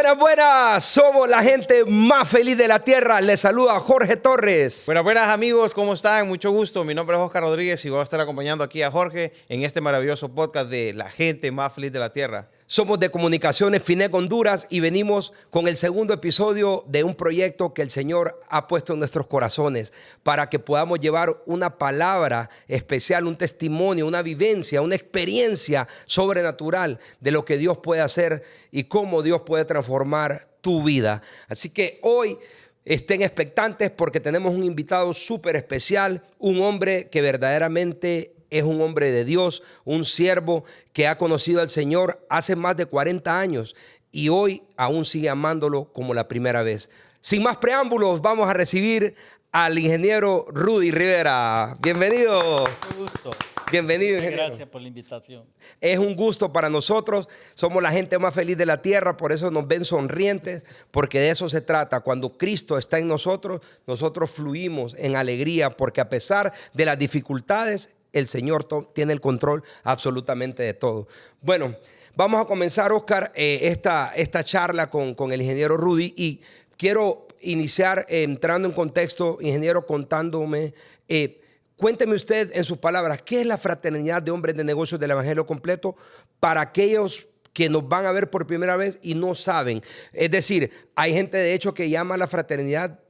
Buenas, buenas, somos la gente más feliz de la tierra. Les saluda Jorge Torres. Buenas, buenas amigos, ¿cómo están? Mucho gusto, mi nombre es Oscar Rodríguez y voy a estar acompañando aquí a Jorge en este maravilloso podcast de la gente más feliz de la tierra. Somos de Comunicaciones FINEC Honduras y venimos con el segundo episodio de un proyecto que el Señor ha puesto en nuestros corazones para que podamos llevar una palabra especial, un testimonio, una vivencia, una experiencia sobrenatural de lo que Dios puede hacer y cómo Dios puede transformar tu vida. Así que hoy estén expectantes porque tenemos un invitado súper especial, un hombre que verdaderamente es un hombre de Dios, un siervo que ha conocido al Señor hace más de 40 años y hoy aún sigue amándolo como la primera vez. Sin más preámbulos, vamos a recibir al ingeniero Rudy Rivera. Bienvenido. Mucho gusto. Bienvenido, ingeniero. Gracias por la invitación. Es un gusto para nosotros. Somos la gente más feliz de la tierra, por eso nos ven sonrientes, porque de eso se trata. Cuando Cristo está en nosotros, nosotros fluimos en alegría, porque a pesar de las dificultades, el Señor tiene el control absolutamente de todo. Bueno, vamos a comenzar, Oscar, esta charla con el ingeniero Rudy y quiero iniciar entrando en contexto, ingeniero, contándome, cuénteme usted en sus palabras, ¿qué es la Fraternidad de Hombres de Negocios del Evangelio Completo para aquellos que nos van a ver por primera vez y no saben? Es decir, hay gente de hecho que llama a la fraternidad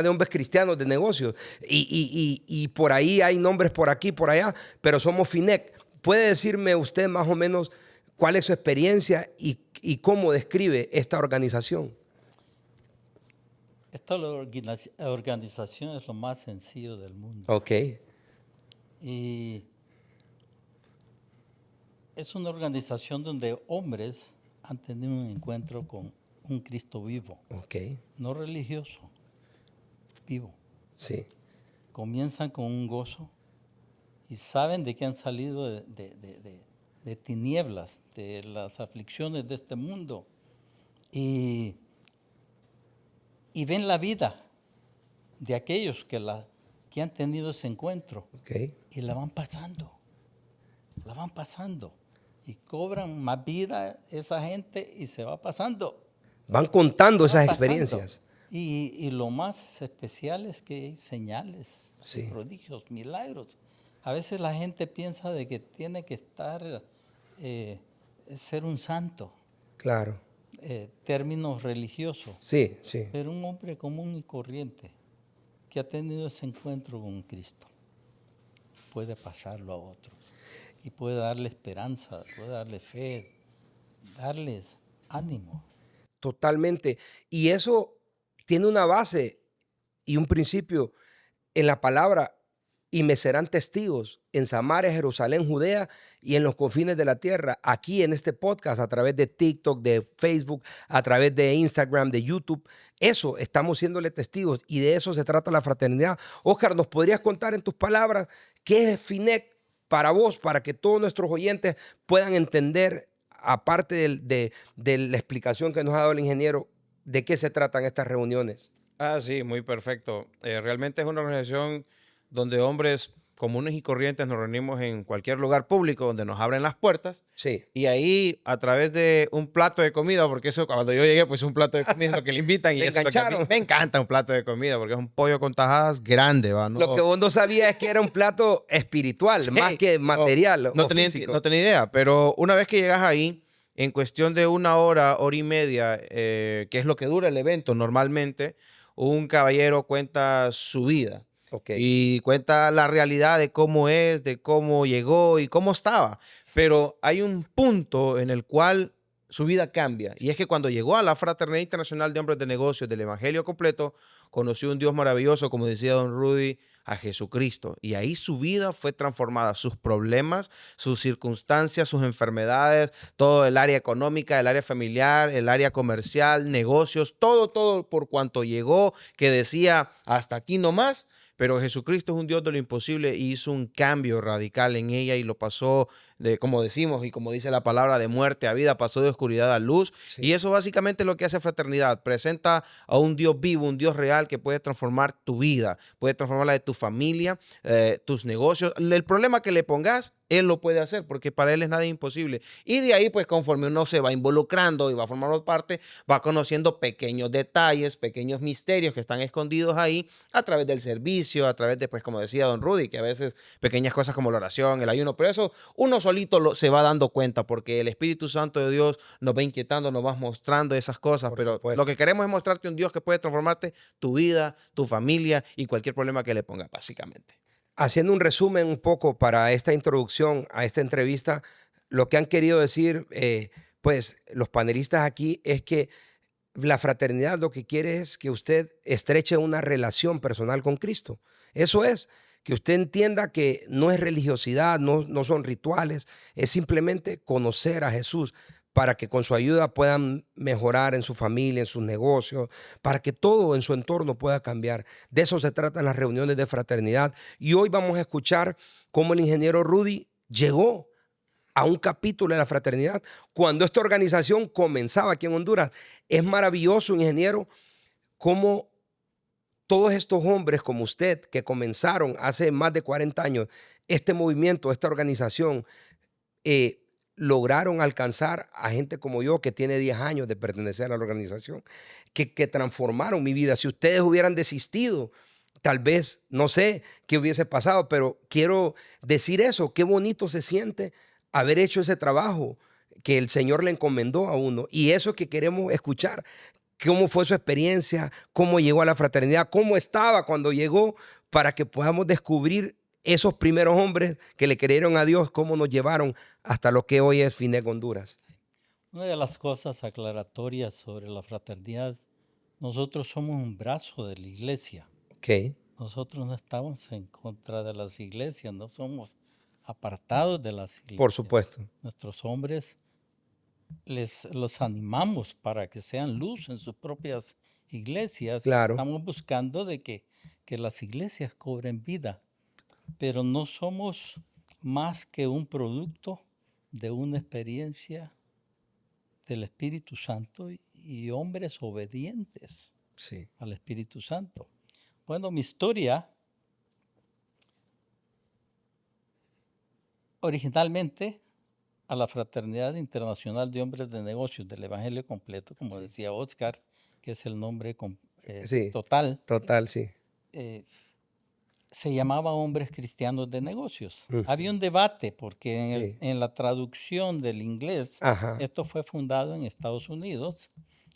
de hombres cristianos de negocios y por ahí hay nombres por aquí, por allá, pero somos FINEC. ¿Puede decirme usted más o menos cuál es su experiencia y cómo describe esta organización? Esta organización es lo más sencillo del mundo. Ok. Y es una organización donde hombres han tenido un encuentro con un Cristo vivo. Ok. No religioso, vivo. Sí. Comienzan con un gozo y saben de que han salido de tinieblas, de las aflicciones de este mundo. Y ven la vida de aquellos que han tenido ese encuentro. Okay. Y la van pasando. Y cobran más vida esa gente y se va pasando. Van contando esas Pasando. experiencias. Y lo más especial es que hay señales, Sí. prodigios, milagros. A veces la gente piensa de que tiene que ser un santo, Claro. términos religiosos. Sí, sí. Pero un hombre común y corriente que ha tenido ese encuentro con Cristo puede pasarlo a otros y puede darle esperanza, puede darle fe, darles ánimo. Totalmente. Y eso tiene una base y un principio en la palabra: y me serán testigos en Samaria, Jerusalén, Judea y en los confines de la tierra. Aquí en este podcast, a través de TikTok, de Facebook, a través de Instagram, de YouTube. Eso, estamos siéndole testigos y de eso se trata la fraternidad. Oscar, ¿nos podrías contar en tus palabras qué es FINEC para vos, para que todos nuestros oyentes puedan entender, aparte de la explicación que nos ha dado el ingeniero, de qué se tratan estas reuniones? Sí, muy perfecto. Realmente es una organización donde hombres comunes y corrientes nos reunimos en cualquier lugar público donde nos abren las puertas. Sí. Y ahí, a través de un plato de comida, porque eso cuando yo llegué, pues un plato de comida es lo que le invitan. Y Te eso es lo que a mí engancharon. me encanta un plato de comida, porque es un pollo con tajadas grande, ¿va? ¿No? Lo que vos no sabías es que era un plato espiritual, Sí, más que material no o tenía, físico. no tenía idea, pero una vez que llegas ahí, en cuestión de una hora, hora y media, que es lo que dura el evento normalmente, un caballero cuenta su vida. Okay. Y cuenta la realidad de cómo es, de cómo llegó y cómo estaba. Pero hay un punto en el cual su vida cambia. Y es que cuando llegó a la Fraternidad Internacional de Hombres de Negocios del Evangelio Completo, conoció un Dios maravilloso, como decía don Rudy, a Jesucristo. Y ahí su vida fue transformada. Sus problemas, sus circunstancias, sus enfermedades, todo el área económica, el área familiar, el área comercial, negocios, todo por cuanto llegó, que decía hasta aquí nomás. Pero Jesucristo es un Dios de lo imposible y hizo un cambio radical en ella y lo pasó como decimos y como dice la palabra, de muerte a vida, pasó de oscuridad a luz. Sí. Y eso básicamente es lo que hace Fraternidad. Presenta a un Dios vivo, un Dios real que puede transformar tu vida, puede transformar la de tu familia, tus negocios. El problema que le pongas, Él lo puede hacer porque para Él es nada imposible. Y de ahí, pues conforme uno se va involucrando y va formando parte, va conociendo pequeños detalles, pequeños misterios que están escondidos ahí a través del servicio, a través de, pues como decía don Rudy, que a veces pequeñas cosas como la oración, el ayuno, pero eso uno solito se va dando cuenta porque el Espíritu Santo de Dios nos va inquietando, nos va mostrando esas cosas, Por pero supuesto. lo que queremos es mostrarte un Dios que puede transformarte tu vida, tu familia y cualquier problema que le pongas, básicamente. Haciendo un resumen un poco para esta introducción a esta entrevista, lo que han querido decir, pues los panelistas aquí es que la fraternidad lo que quiere es que usted estreche una relación personal con Cristo. Eso es, que usted entienda que no es religiosidad, no son rituales, es simplemente conocer a Jesús para que con su ayuda puedan mejorar en su familia, en sus negocios, para que todo en su entorno pueda cambiar. De eso se tratan las reuniones de fraternidad. Y hoy vamos a escuchar cómo el ingeniero Rudy llegó a un capítulo de la fraternidad cuando esta organización comenzaba aquí en Honduras. Es maravilloso, ingeniero, cómo todos estos hombres como usted que comenzaron hace más de 40 años este movimiento, esta organización, eh, lograron alcanzar a gente como yo que tiene 10 años de pertenecer a la organización, que transformaron mi vida. Si ustedes hubieran desistido, tal vez, no sé qué hubiese pasado, pero quiero decir eso, qué bonito se siente haber hecho ese trabajo que el Señor le encomendó a uno. Y eso es que queremos escuchar, cómo fue su experiencia, cómo llegó a la fraternidad, cómo estaba cuando llegó, para que podamos descubrir esos primeros hombres que le creyeron a Dios, cómo nos llevaron hasta lo que hoy es FINEC Honduras. Una de las cosas aclaratorias sobre la fraternidad, nosotros somos un brazo de la iglesia. Ok, Nosotros no estamos en contra de las iglesias, no somos apartados de las iglesias. por supuesto. Nuestros hombres los animamos para que sean luz en sus propias iglesias. Claro. Estamos buscando de que las iglesias cobren vida, pero no somos más que un producto de una experiencia del Espíritu Santo y hombres obedientes Sí. al Espíritu Santo. Bueno, mi historia originalmente a la Fraternidad Internacional de Hombres de Negocios del Evangelio Completo, como decía Oscar, que es el nombre Sí, total, total, sí. se llamaba Hombres Cristianos de Negocios. Ujú. Había un debate porque Sí. en la traducción del inglés, Ajá. esto fue fundado en Estados Unidos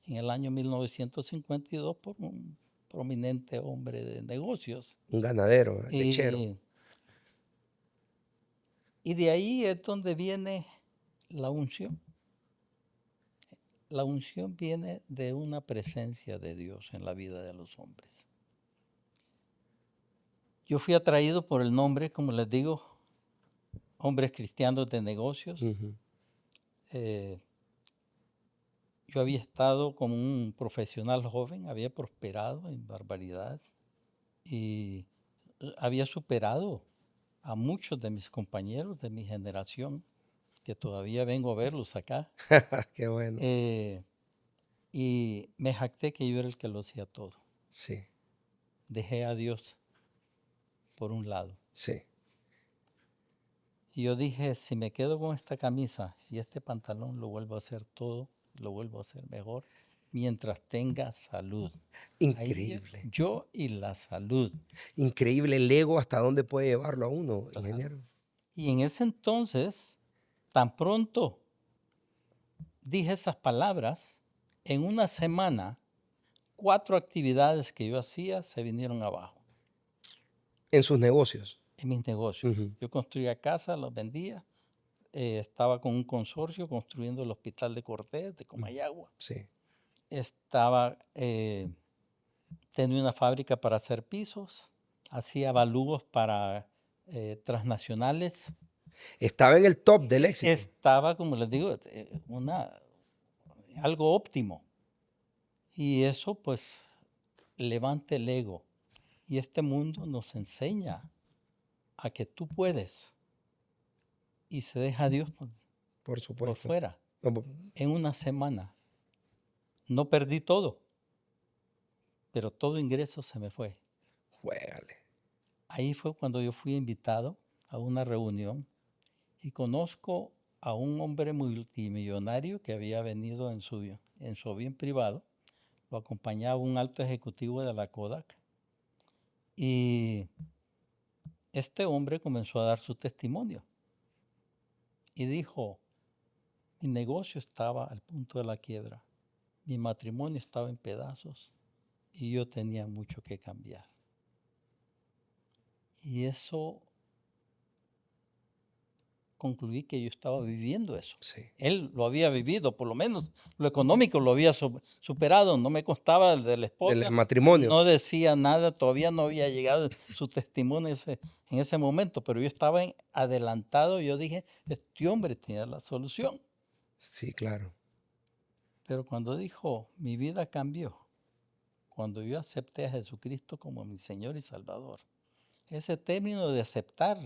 en el año 1952 por un prominente hombre de negocios. Un ganadero, lechero. Y de ahí es donde viene la unción. La unción viene de una presencia de Dios en la vida de los hombres. Yo fui atraído por el nombre, como les digo, Hombres Cristianos de Negocios. Ujú. Yo había estado como un profesional joven, había prosperado en barbaridad y había superado a muchos de mis compañeros de mi generación, que todavía vengo a verlos acá. Qué bueno. Y me jacté que yo era el que lo hacía todo. Sí, Dejé a Dios por un lado. sí. Y yo dije, si me quedo con esta camisa y este pantalón, lo vuelvo a hacer todo, lo vuelvo a hacer mejor, mientras tenga salud. Increíble. Ahí yo y la salud. Increíble el ego hasta dónde puede llevarlo a uno, Ajá. ingeniero. Y en ese entonces, tan pronto dije esas palabras, en una semana, 4 actividades que yo hacía se vinieron abajo En sus negocios. en mis negocios. Ujú. Yo construía casas, los vendía. Estaba con un consorcio construyendo el hospital de Cortés, de Comayagua. Sí. Estaba, tenía una fábrica para hacer pisos. Hacía avalúos para transnacionales. Estaba en el top del éxito. Estaba, como les digo, algo óptimo. Y eso pues levanta el ego. Y este mundo nos enseña a que tú puedes. y se deja a Dios Por por supuesto. fuera. No, En una semana no perdí todo, pero todo ingreso se me fue. juégale. Ahí fue cuando yo fui invitado a una reunión y conozco a un hombre multimillonario que había venido en su avión privado. Lo acompañaba un alto ejecutivo de la Kodak. Y este hombre comenzó a dar su testimonio y dijo, mi negocio estaba al punto de la quiebra, mi matrimonio estaba en pedazos y yo tenía mucho que cambiar. Y eso concluí que yo estaba viviendo eso. Sí. Él lo había vivido, por lo menos lo económico lo había superado, no me constaba el de la esposa. Del matrimonio. No decía nada, todavía no había llegado su testimonio en ese momento, pero yo estaba adelantado, yo dije, este hombre tiene la solución. Sí, claro. Pero cuando dijo, mi vida cambió, cuando yo acepté a Jesucristo como mi Señor y Salvador, ese término de aceptar,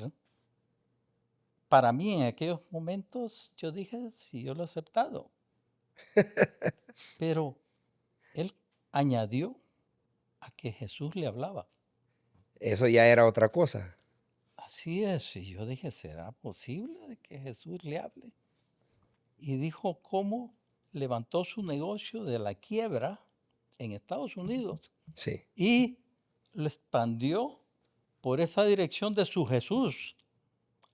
para mí en aquellos momentos, yo dije, sí, yo lo he aceptado. Pero él añadió a que Jesús le hablaba. Eso ya era otra cosa. Así es, y yo dije, ¿será posible de que Jesús le hable? Y dijo cómo levantó su negocio de la quiebra en Estados Unidos Sí. y lo expandió por esa dirección de su Jesús,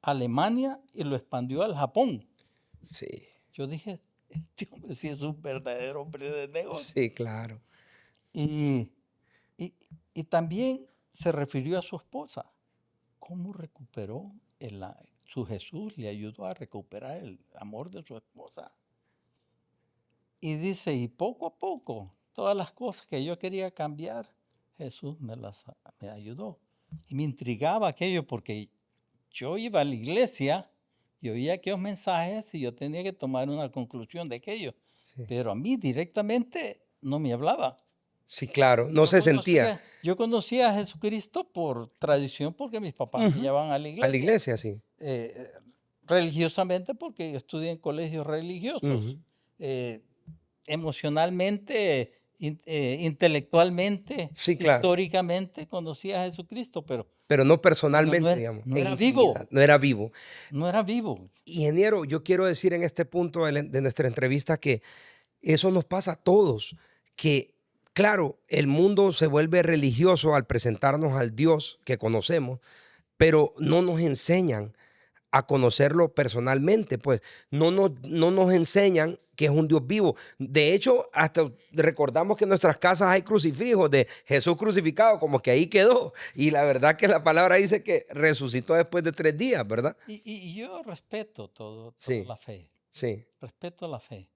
Alemania, y lo expandió al Japón. Sí. Yo dije, este hombre sí es un verdadero hombre de negocio. Sí, claro. Y, y también se refirió a su esposa. ¿Cómo recuperó su Jesús? Le ayudó a recuperar el amor de su esposa. Y dice, y poco a poco, todas las cosas que yo quería cambiar, Jesús me ayudó. Y me intrigaba aquello porque yo iba a la iglesia y oía aquellos mensajes y yo tenía que tomar una conclusión de aquello. Sí. Pero a mí directamente no me hablaba. Sí, claro. No se sentía. Yo conocía a Jesucristo por tradición porque mis papás me llevaban a la iglesia. A la iglesia, sí. Religiosamente porque yo estudié en colegios religiosos. Emocionalmente, intelectualmente, Sí, claro. históricamente conocía a Jesucristo, pero no personalmente, digamos. no en era intimidad. vivo. No era vivo. No era vivo. Ingeniero, yo quiero decir en este punto de nuestra entrevista que eso nos pasa a todos, que claro, el mundo se vuelve religioso al presentarnos al Dios que conocemos, pero no nos enseñan a conocerlo personalmente, pues no nos enseñan que es un Dios vivo. De hecho, hasta recordamos que en nuestras casas hay crucifijos de Jesús crucificado, como que ahí quedó. Y la verdad que la palabra dice que resucitó después de 3 días, ¿verdad? Y yo respeto toda Sí, la fe. sí, Respeto la fe.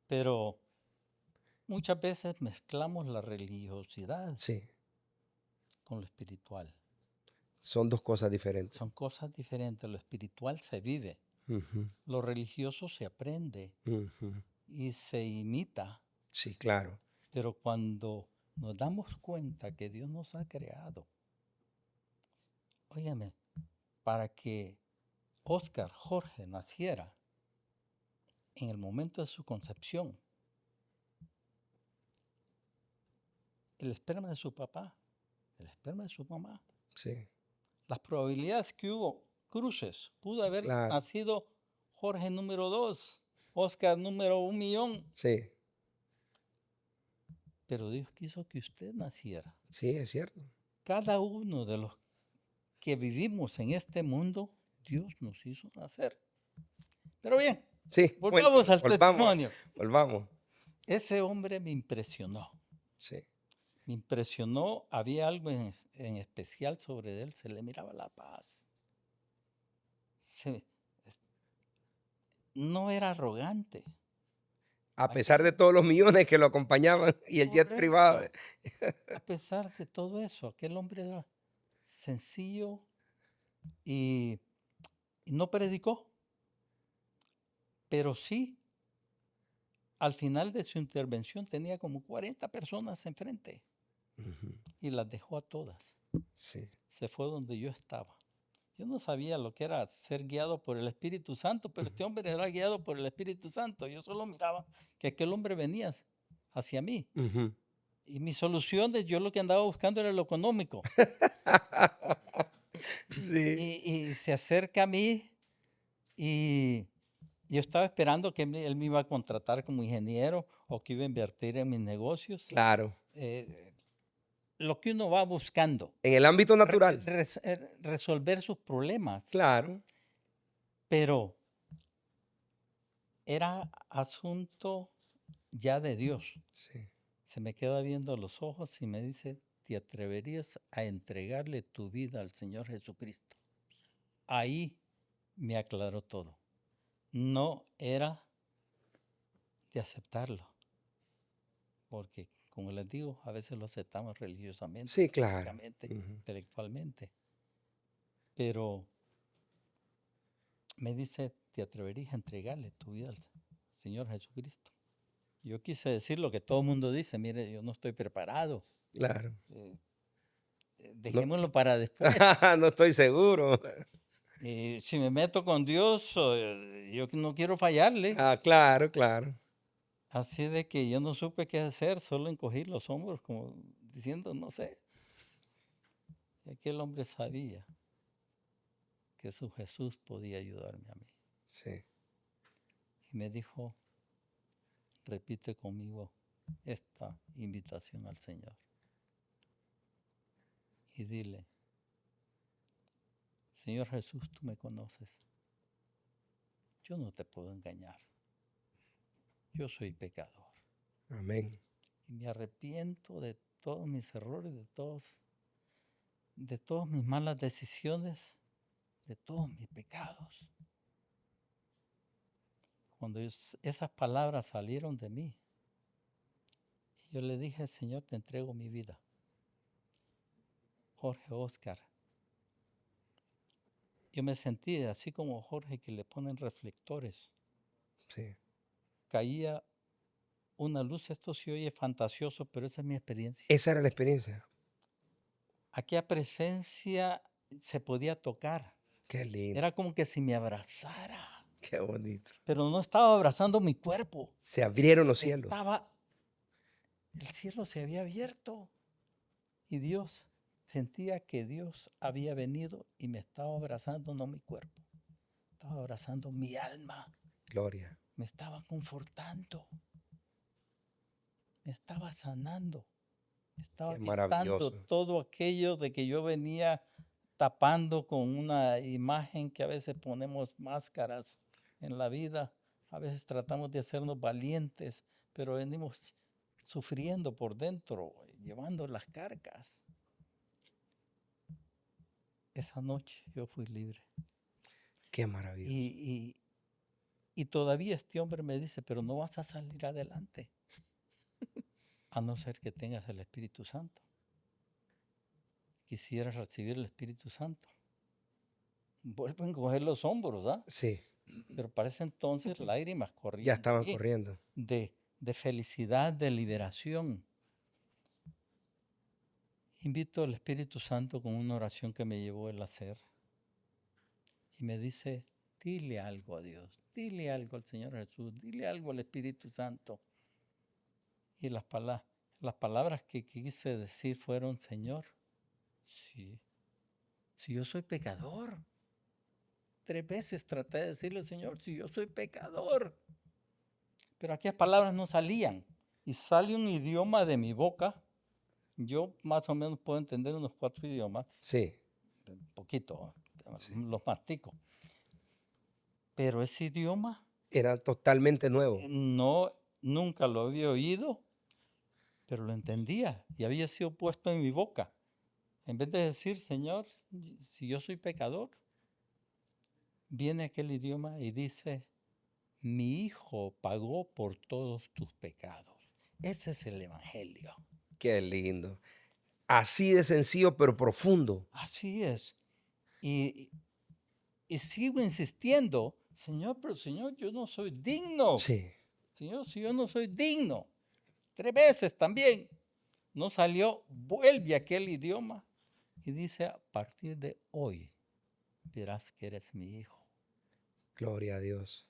Pero muchas veces mezclamos la religiosidad sí. con lo espiritual. Son dos cosas diferentes. Son cosas diferentes. Lo espiritual se vive. Ujú, Lo religioso se aprende ujú. y se imita. Sí, claro. Pero cuando nos damos cuenta que Dios nos ha creado, óyeme, para que Oscar Jorge naciera en el momento de su concepción, el esperma de su papá, el esperma de su mamá, Sí, las probabilidades que hubo cruces, pudo haber claro. nacido Jorge número 2, Oscar número 1.000.000, Sí, pero Dios quiso que usted naciera. sí, es cierto. Cada uno de los que vivimos en este mundo, Dios nos hizo nacer. Pero bien, Sí, volvamos al testimonio. Volvamos. Ese hombre me impresionó. Sí, Me impresionó, había algo en especial sobre él, se le miraba la paz. No era arrogante. a pesar de todos los millones que lo acompañaban y el jet Correcto. privado. A pesar de todo eso, aquel hombre era sencillo y no predicó, pero sí, al final de su intervención tenía como 40 personas enfrente Ujú, y las dejó a todas. sí, Se fue donde yo estaba Yo no sabía lo que era ser guiado por el Espíritu Santo, pero este hombre era guiado por el Espíritu Santo. Yo solo miraba que aquel hombre venía hacia mí. Ujú. Y mis soluciones, yo lo que andaba buscando era lo económico. Sí. Y se acerca a mí y yo estaba esperando que él me iba a contratar como ingeniero o que iba a invertir en mis negocios. Claro. Lo que uno va buscando. En el ámbito natural. Resolver sus problemas. Claro. Pero era asunto ya de Dios. Sí. Se me queda viendo a los ojos y me dice, ¿te atreverías a entregarle tu vida al Señor Jesucristo? Ahí me aclaró todo. No era de aceptarlo, porque como les digo, a veces lo aceptamos religiosamente, Sí, claro. políticamente, Ujú. intelectualmente. Pero me dice, ¿te atreverías a entregarle tu vida al Señor Jesucristo? Yo quise decir lo que todo el mundo dice, mire, yo no estoy preparado. Claro. Dejémoslo para después. No estoy seguro. Si me meto con Dios, yo no quiero fallarle. Claro, claro. Así de que yo no supe qué hacer, solo encogí los hombros como diciendo, no sé. Y aquel hombre sabía que su Jesús podía ayudarme a mí. Sí. Y me dijo, repite conmigo esta invitación al Señor. Y dile, Señor Jesús, tú me conoces. Yo no te puedo engañar. Yo soy pecador. Amén. Y me arrepiento de todos mis errores, de todas mis malas decisiones, de todos mis pecados. Cuando esas palabras salieron de mí, yo le dije, Señor, te entrego mi vida. Jorge Oscar. Yo me sentí así como Jorge, que le ponen reflectores. Sí. Caía una luz, esto se oye fantasioso, pero esa es mi experiencia. Esa era la experiencia. Aquella presencia se podía tocar. Qué lindo. Era como que si me abrazara. Qué bonito. Pero no estaba abrazando mi cuerpo. Se abrieron los cielos. El cielo se había abierto. Y Dios, sentía que Dios había venido y me estaba abrazando, no mi cuerpo. Estaba abrazando mi alma. Gloria. Me estaba confortando. Me estaba sanando. Me estaba Qué quitando maravilloso. todo aquello de que yo venía tapando con una imagen que a veces ponemos máscaras en la vida. A veces tratamos de hacernos valientes, pero venimos sufriendo por dentro, llevando las cargas. Esa noche yo fui libre. Qué maravilloso. Y todavía este hombre me dice, pero no vas a salir adelante, a no ser que tengas el Espíritu Santo. Quisieras recibir el Espíritu Santo. Vuelvo a encoger los hombros, ¿ah? Sí. Pero para ese entonces lágrimas corrían. Ya estaban de mí, corriendo. de felicidad, de liberación. Invito al Espíritu Santo con una oración que me llevó él a hacer. Y me dice, dile algo a Dios, dile algo al Señor Jesús, dile algo al Espíritu Santo. Y las palabras que quise decir fueron, Señor, sí, si yo soy pecador. 3 veces traté de decirle, Señor, si yo soy pecador. Pero aquellas palabras no salían. Y sale un idioma de mi boca. Yo más o menos puedo entender unos 4 idiomas. Sí. Un poquito, Sí. los mastico. Pero ese idioma Era totalmente nuevo. nunca lo había oído, pero lo entendía y había sido puesto en mi boca. En vez de decir, Señor, si yo soy pecador, viene aquel idioma y dice, mi hijo pagó por todos tus pecados. Ese es el evangelio. Qué lindo. Así de sencillo, pero profundo. Así es. Y sigo insistiendo, Señor, pero Señor, yo no soy digno. Sí. Señor, si yo no soy digno. 3 veces también. No salió, vuelve aquel idioma y dice, a partir de hoy, verás que eres mi hijo. Gloria a Dios.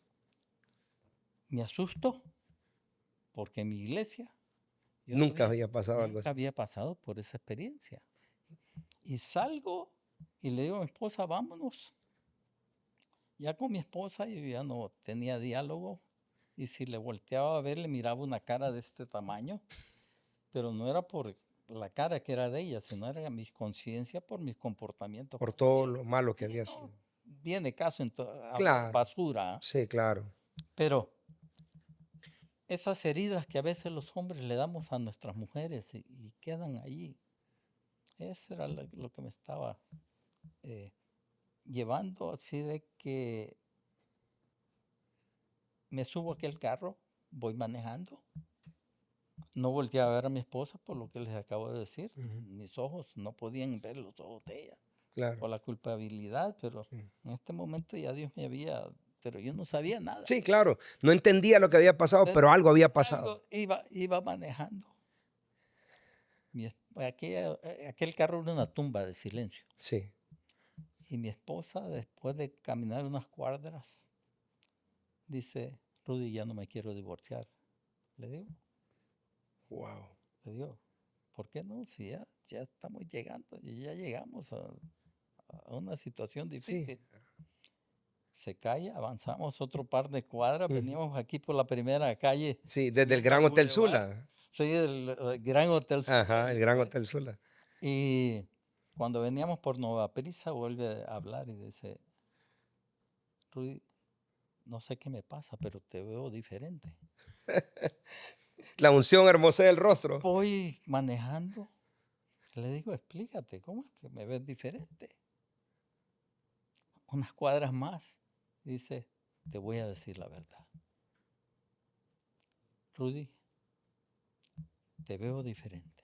Me asusto porque en mi iglesia yo Nunca había pasado algo nunca así. había pasado por esa experiencia. Y salgo y le digo a mi esposa, vámonos. Ya con mi esposa yo ya no tenía diálogo. Y si le volteaba a ver, le miraba una cara de este tamaño. Pero no era por la cara que era de ella, sino era mi conciencia por mis comportamientos. Por con todo ella. lo malo que Y había no sido. viene caso en Claro. basura. Sí, claro. Pero esas heridas que a veces los hombres le damos a nuestras mujeres y quedan allí. Eso era lo que me estaba llevando, así de que me subo a aquel carro, voy manejando. No volteé a ver a mi esposa por lo que les acabo de decir. Ujú. Mis ojos no podían ver los ojos de ella Claro. por la culpabilidad, pero Sí. en este momento ya Dios me había, pero yo no sabía nada. Sí, claro. No entendía lo que había pasado, pero algo había pasado. Algo iba manejando. Aquel carro era una tumba de silencio. Sí. Y mi esposa, después de caminar unas cuadras, dice, Rudy, ya no me quiero divorciar. Le digo, Wow. ¿por qué no? Si ya estamos llegando, y ya llegamos a una situación difícil. Se calla, avanzamos otro par de cuadras, Ujú. veníamos aquí por la primera calle. Sí, desde el subiendo al Gran Hotel bulevar. Sula. Sí, el Gran Hotel Sula. Ajá, el Gran Hotel Sula. Y cuando veníamos por Nueva Prisa, vuelve a hablar y dice, Rudy, no sé qué me pasa, pero te veo diferente. La unción hermosea el rostro. Voy manejando. Le digo, explícate, ¿cómo es que me ves diferente? Unas cuadras más. Dice, te voy a decir la verdad. Rudy, te veo diferente.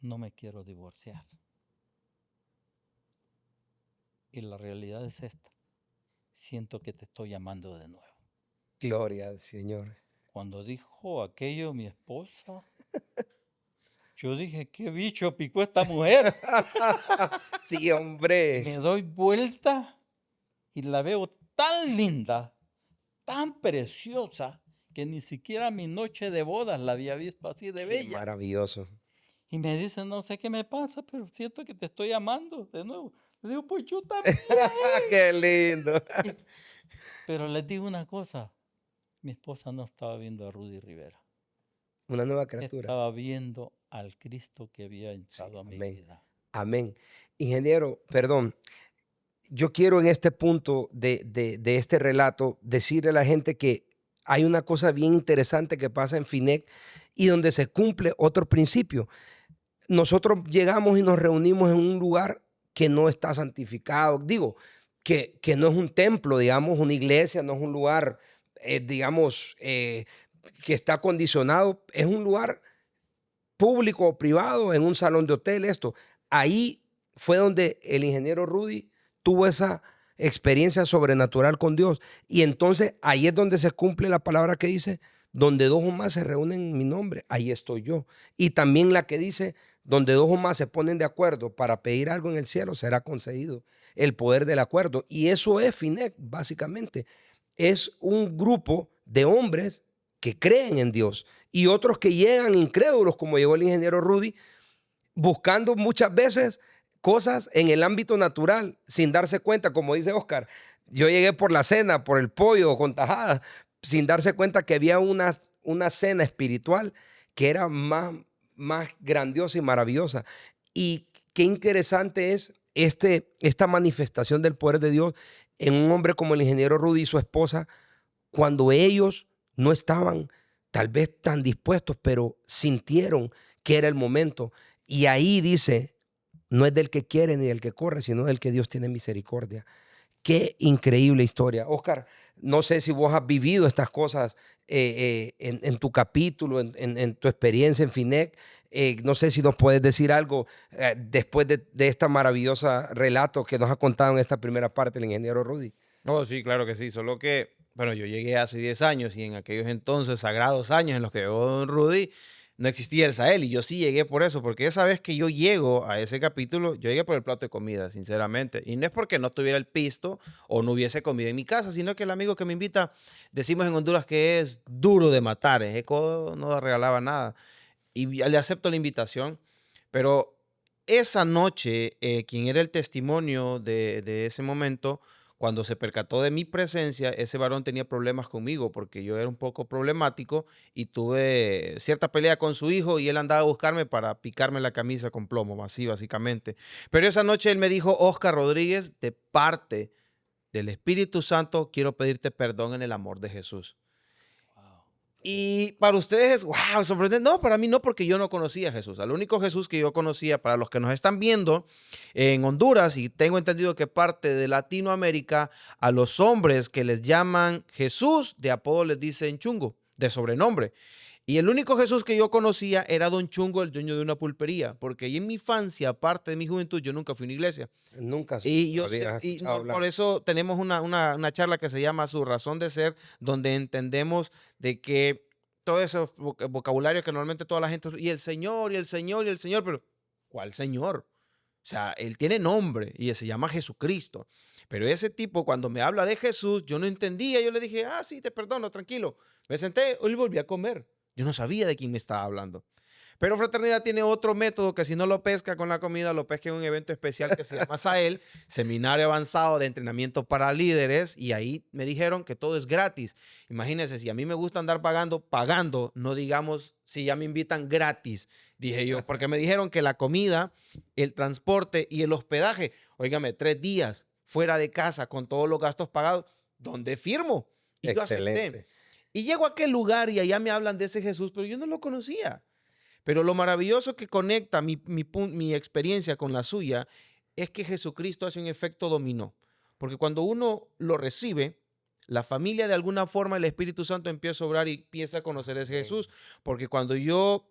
No me quiero divorciar. Y la realidad es esta. Siento que te estoy llamando de nuevo. Gloria al Señor. Cuando dijo aquello mi esposa, yo dije, ¿qué bicho picó esta mujer? Sí, Me hombre. doy vuelta y la veo tan linda, tan preciosa, que ni siquiera mi noche de bodas la había visto así de Qué bella. maravilloso. Y me dice, no sé qué me pasa, pero siento que te estoy amando de nuevo. Le digo, pues yo también. Qué lindo. Pero les digo una cosa, mi esposa no estaba viendo a Rudy Rivera. Una nueva criatura. Estaba viendo al Cristo que había Sí, entrado a mi amén. vida. Amén. Ingeniero, perdón. Yo quiero en este punto de este relato decirle a la gente que hay una cosa bien interesante que pasa en FINEC y donde se cumple otro principio. Nosotros llegamos y nos reunimos en un lugar que no está santificado. Digo, que no es un templo, digamos, una iglesia, no es un lugar, digamos, que está acondicionado. Es un lugar público o privado, en un salón de hotel, esto. Ahí fue donde el ingeniero Rudy tuvo esa experiencia sobrenatural con Dios. Y entonces ahí es donde se cumple la palabra que dice, donde dos o más se reúnen en mi nombre, ahí estoy yo. Y también la que dice, donde dos o más se ponen de acuerdo para pedir algo en el cielo, será concedido el poder del acuerdo. Y eso es FINEC, básicamente. Es un grupo de hombres que creen en Dios y otros que llegan incrédulos, como llegó el ingeniero Rudy, buscando muchas veces cosas en el ámbito natural, sin darse cuenta, como dice Oscar. Yo llegué por la cena, por el pollo con tajadas, sin darse cuenta que había una cena espiritual que era más grandiosa y maravillosa. Y qué interesante es esta manifestación del poder de Dios en un hombre como el ingeniero Rudy y su esposa, cuando ellos no estaban tal vez tan dispuestos, pero sintieron que era el momento. Y ahí dice, no es del que quiere ni del que corre, sino del que Dios tiene misericordia. Qué increíble historia. Oscar, no sé si vos has vivido estas cosas en tu capítulo, en tu experiencia en FINEC. No sé si nos puedes decir algo después de esta maravillosa relato que nos ha contado en esta primera parte el ingeniero Rudy. Oh, sí, claro que sí. Solo que, bueno, yo llegué hace 10 años y en aquellos entonces, sagrados años en los que llegó don Rudy, no existía el Sahel y yo sí llegué por eso, porque esa vez que yo llego a ese capítulo, yo llegué por el plato de comida, sinceramente. Y no es porque no tuviera el pisto o no hubiese comida en mi casa, sino que el amigo que me invita, decimos en Honduras que es duro de matar, en Eco no regalaba nada. Y le acepto la invitación, pero esa noche, quien era el testimonio de ese momento, cuando se percató de mi presencia, ese varón tenía problemas conmigo porque yo era un poco problemático y tuve cierta pelea con su hijo y él andaba a buscarme para picarme la camisa con plomo, así básicamente. Pero esa noche él me dijo: Oscar Rodríguez, de parte del Espíritu Santo, quiero pedirte perdón en el amor de Jesús. Wow. Y para ustedes es, wow, sorprendente. No, para mí no, porque yo no conocía a Jesús. Al único Jesús que yo conocía, para los que nos están viendo en Honduras, y tengo entendido que parte de Latinoamérica, a los hombres que les llaman Jesús, de apodo les dicen Chungo, de sobrenombre. Y el único Jesús que yo conocía era Don Chungo, el dueño de una pulpería, porque ahí en mi infancia, aparte de mi juventud, yo nunca fui a una iglesia. Nunca Y yo habías y escuchado hablar. por eso tenemos una charla que se llama Su razón de ser, donde entendemos de que todo ese vocabulario que normalmente toda la gente y el Señor, y el Señor, y el Señor, pero ¿cuál Señor? O sea, él tiene nombre y se llama Jesucristo. Pero ese tipo, cuando me habla de Jesús, yo no entendía. Yo le dije: ah, sí, te perdono, tranquilo. Me senté y volví a comer. Yo no sabía de quién me estaba hablando. Pero Fraternidad tiene otro método que si no lo pesca con la comida, lo pesca en un evento especial que se llama Sahel, Seminario Avanzado de Entrenamiento para Líderes, y ahí me dijeron que todo es gratis. Imagínense, si a mí me gusta andar pagando, no digamos si ya me invitan gratis, dije yo, porque me dijeron que la comida, el transporte y el hospedaje, óigame, 3 días fuera de casa con todos los gastos pagados, ¿dónde firmo? Y yo acepté. Excelente. Y llego a aquel lugar y allá me hablan de ese Jesús, pero yo no lo conocía. Pero lo maravilloso que conecta mi experiencia con la suya es que Jesucristo hace un efecto dominó. Porque cuando uno lo recibe, la familia de alguna forma, el Espíritu Santo empieza a obrar y empieza a conocer a ese Jesús. Porque cuando yo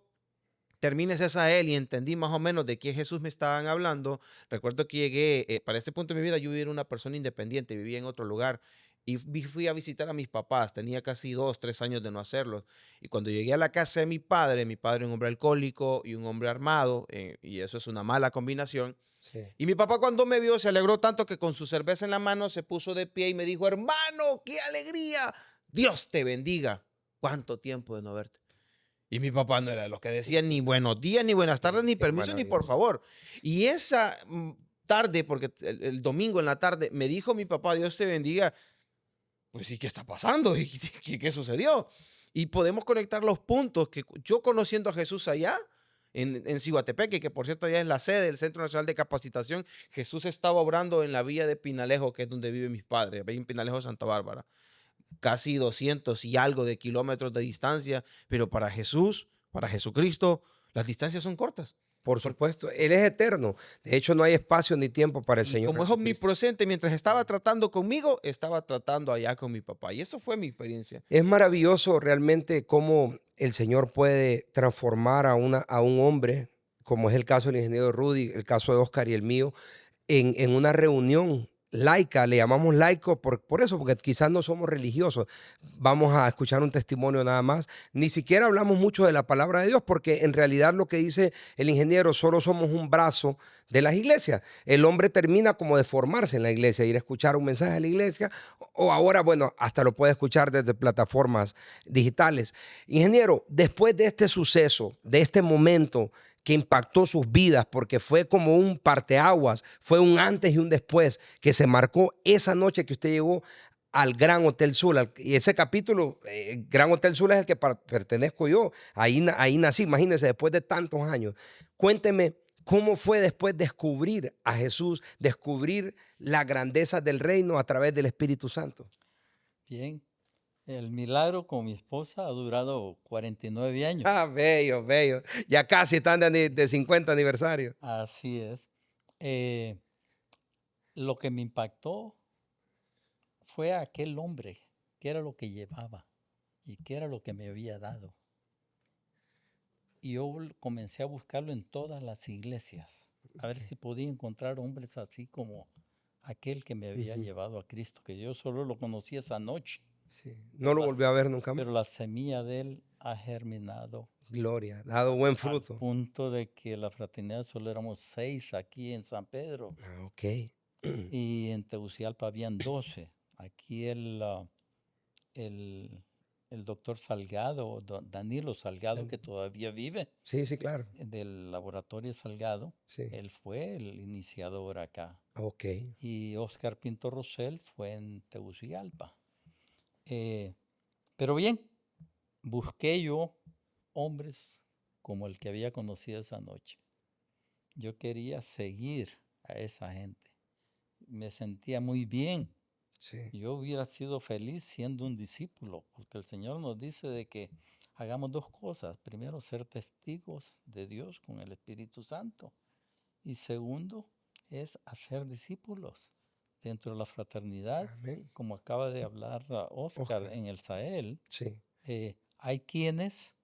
terminé esa él y entendí más o menos de qué Jesús me estaban hablando, recuerdo que llegué, para este punto de mi vida, yo era una persona independiente, vivía en otro lugar. Y fui a visitar a mis papás, tenía casi 2, 3 años de no hacerlo. Y cuando llegué a la casa de mi padre un hombre alcohólico y un hombre armado, y eso es una mala combinación. Sí. Y mi papá cuando me vio se alegró tanto que con su cerveza en la mano se puso de pie y me dijo: hermano, qué alegría, Dios te bendiga. ¿Cuánto tiempo de no verte? Y mi papá no era de los que decían ni buenos días, ni buenas tardes, ni Qué permiso, ni por maravilloso. favor. Y esa tarde, porque el domingo en la tarde, me dijo mi papá: Dios te bendiga. Pues sí, ¿qué está pasando? ¿Y qué sucedió? Y podemos conectar los puntos que yo, conociendo a Jesús allá, en Ciguatepeque, que por cierto allá es la sede del Centro Nacional de Capacitación, Jesús estaba obrando en la villa de Pinalejo, que es donde viven mis padres, en Pinalejo, Santa Bárbara. Casi 200 y algo de kilómetros de distancia, pero para Jesús, para Jesucristo, las distancias son cortas. Por supuesto, Él es eterno. De hecho, no hay espacio ni tiempo para el Y Señor como es Jesucristo. omnipresente, mientras estaba tratando conmigo, estaba tratando allá con mi papá. Y eso fue mi experiencia. Es maravilloso realmente cómo el Señor puede transformar a un hombre, como es el caso del ingeniero Rudy, el caso de Oscar y el mío, en una reunión laica. Le llamamos laico por eso, porque quizás no somos religiosos. Vamos a escuchar un testimonio nada más. Ni siquiera hablamos mucho de la palabra de Dios, porque en realidad lo que dice el ingeniero, solo somos un brazo de las iglesias. El hombre termina como de formarse en la iglesia, ir a escuchar un mensaje a la iglesia, o ahora, bueno, hasta lo puede escuchar desde plataformas digitales. Ingeniero, después de este suceso, de este momento que impactó sus vidas, porque fue como un parteaguas, fue un antes y un después, que se marcó esa noche que usted llegó al Gran Hotel Sula. Y ese capítulo, Gran Hotel Sula, es el que pertenezco yo. Ahí nací, imagínense, después de tantos años. Cuénteme, ¿cómo fue después descubrir a Jesús, descubrir la grandeza del reino a través del Espíritu Santo? Bien, el milagro con mi esposa ha durado 49 años. Ah, bello, bello. Ya casi están de 50 aniversario. Así es. Eh, lo que me impactó fue aquel hombre, qué era lo que llevaba y qué era lo que me había dado. Y yo comencé a buscarlo en todas las iglesias, a ver si podía encontrar hombres así como aquel que me había llevado a Cristo, que yo solo lo conocí esa noche. Sí. No lo volvió a ver nunca más. Pero la semilla de él ha germinado Gloria, ha dado buen Al fruto. punto de que la fraternidad solo éramos 6 aquí en San Pedro Ah, ok. y en Tegucigalpa habían 12. Aquí el, el doctor Salgado, Danilo Salgado, que todavía vive, Sí, sí, claro. del laboratorio Salgado, Sí. él fue el iniciador acá. Ok. Y Oscar Pinto Rosell fue en Tegucigalpa. Pero bien, busqué yo hombres como el que había conocido esa noche. Yo quería seguir a esa gente. Me sentía muy bien. Sí. Yo hubiera sido feliz siendo un discípulo, porque el Señor nos dice de que hagamos 2 cosas. Primero, ser testigos de Dios con el Espíritu Santo. Y segundo, es hacer discípulos dentro de la fraternidad, Amén. como acaba de hablar Oscar Oscar. en el Sahel. Sí. Hay quienes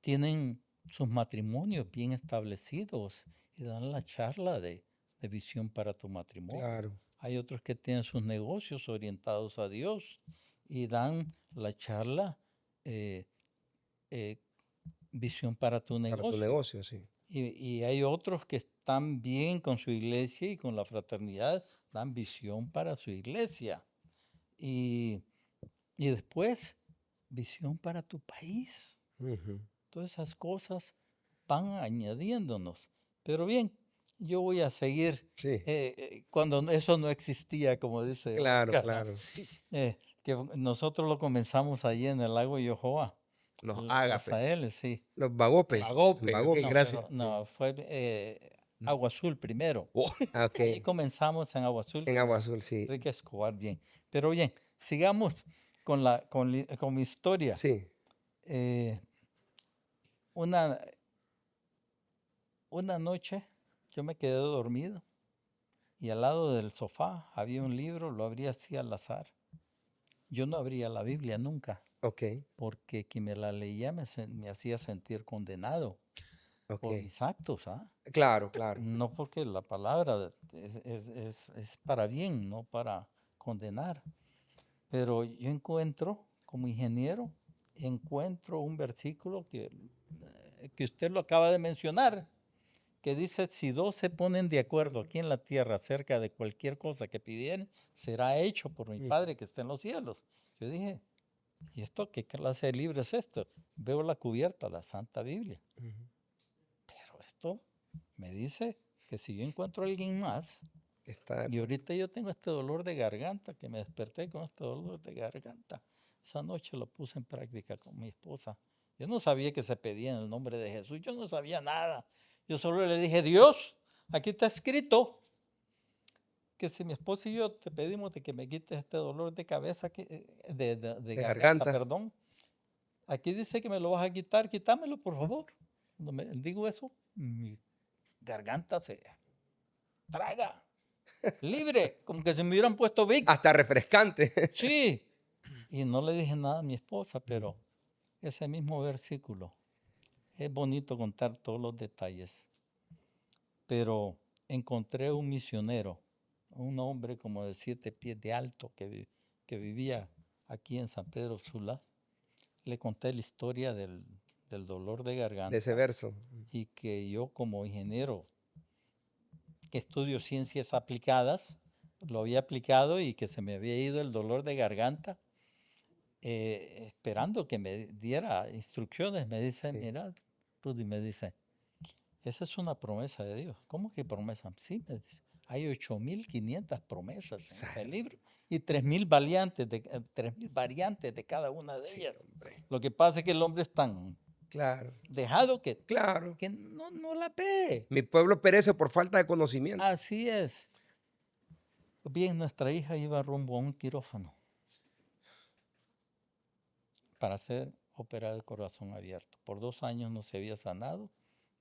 tienen sus matrimonios bien establecidos y dan la charla de visión para tu matrimonio. Claro. Hay otros que tienen sus negocios orientados a Dios y dan la charla visión para tu Para tu negocio. negocio, sí. Y hay otros que están bien con su iglesia y con la fraternidad, dan visión para su iglesia. Y después, visión para tu país. Ujú. Todas esas cosas van añadiéndonos. Pero bien, yo voy a seguir Sí. cuando eso no existía, como dice Claro, Oscar. claro. Que nosotros lo comenzamos allí en el lago Yohoa. Los Los ágape. AL, sí. Los Bagope. Bagope, ok, Bagope. No, gracias. pero no, fue Agua Azul primero. Oh, Ah, ok. Ahí comenzamos en Agua Azul En con Agua Azul, sí. Enrique Escobar, bien. Pero bien, sigamos con mi historia. Sí. Eh, una, una noche yo me quedé dormido y al lado del sofá había un libro, lo abrí así al azar. Yo no abría la Biblia nunca, Ok. porque quien me la leía me hacía sentir condenado Ok. por mis actos, ¿ah? Claro, claro. No porque la palabra es para bien, no para condenar. Pero yo encuentro, como ingeniero, encuentro un versículo que usted lo acaba de mencionar, que dice, si 2 se ponen de acuerdo aquí en la tierra acerca de cualquier cosa que pidieran, será hecho por mi Padre que está en los cielos. Yo dije, ¿y esto qué clase de libro es esto? Veo la cubierta, la Santa Biblia. Ujú. Pero esto me dice que si yo encuentro a alguien más, Está. y ahorita yo tengo este dolor de garganta, que me desperté con este dolor de garganta. Esa noche lo puse en práctica con mi esposa. Yo no sabía que se pedía en el nombre de Jesús, yo no sabía nada. Yo solo le dije, Dios, aquí está escrito que si mi esposa y yo te pedimos de que me quites este dolor de cabeza, de garganta, garganta. perdón. Aquí dice que me lo vas a quitar, quítamelo, por favor. Cuando me digo eso, mi garganta se traga, libre, como que se me hubieran puesto Vicks. Hasta refrescante. Sí. Y no le dije nada a mi esposa, pero ese mismo versículo, es bonito contar todos los detalles, pero encontré un misionero, un hombre como de 7 pies de alto que vivía aquí en San Pedro Sula. Le conté la historia del dolor de De garganta ese verso. y que yo como ingeniero que estudio ciencias aplicadas, lo había aplicado y que se me había ido el dolor de garganta. Esperando que me diera instrucciones, me dice, Sí. mira, Rudy, me dice, esa es una promesa de Dios. ¿Cómo que promesa? Sí, me dice, hay 8.500 promesas en ese libro y 3.000 variantes de cada una de Sí, ellas. hombre. Lo que pasa es que el hombre es tan Claro. dejado Claro. que no la ve. Mi pueblo perece por falta de conocimiento. Así es. Bien, nuestra hija iba rumbo a un quirófano para ser operada de corazón abierto. Por 2 años no se había sanado.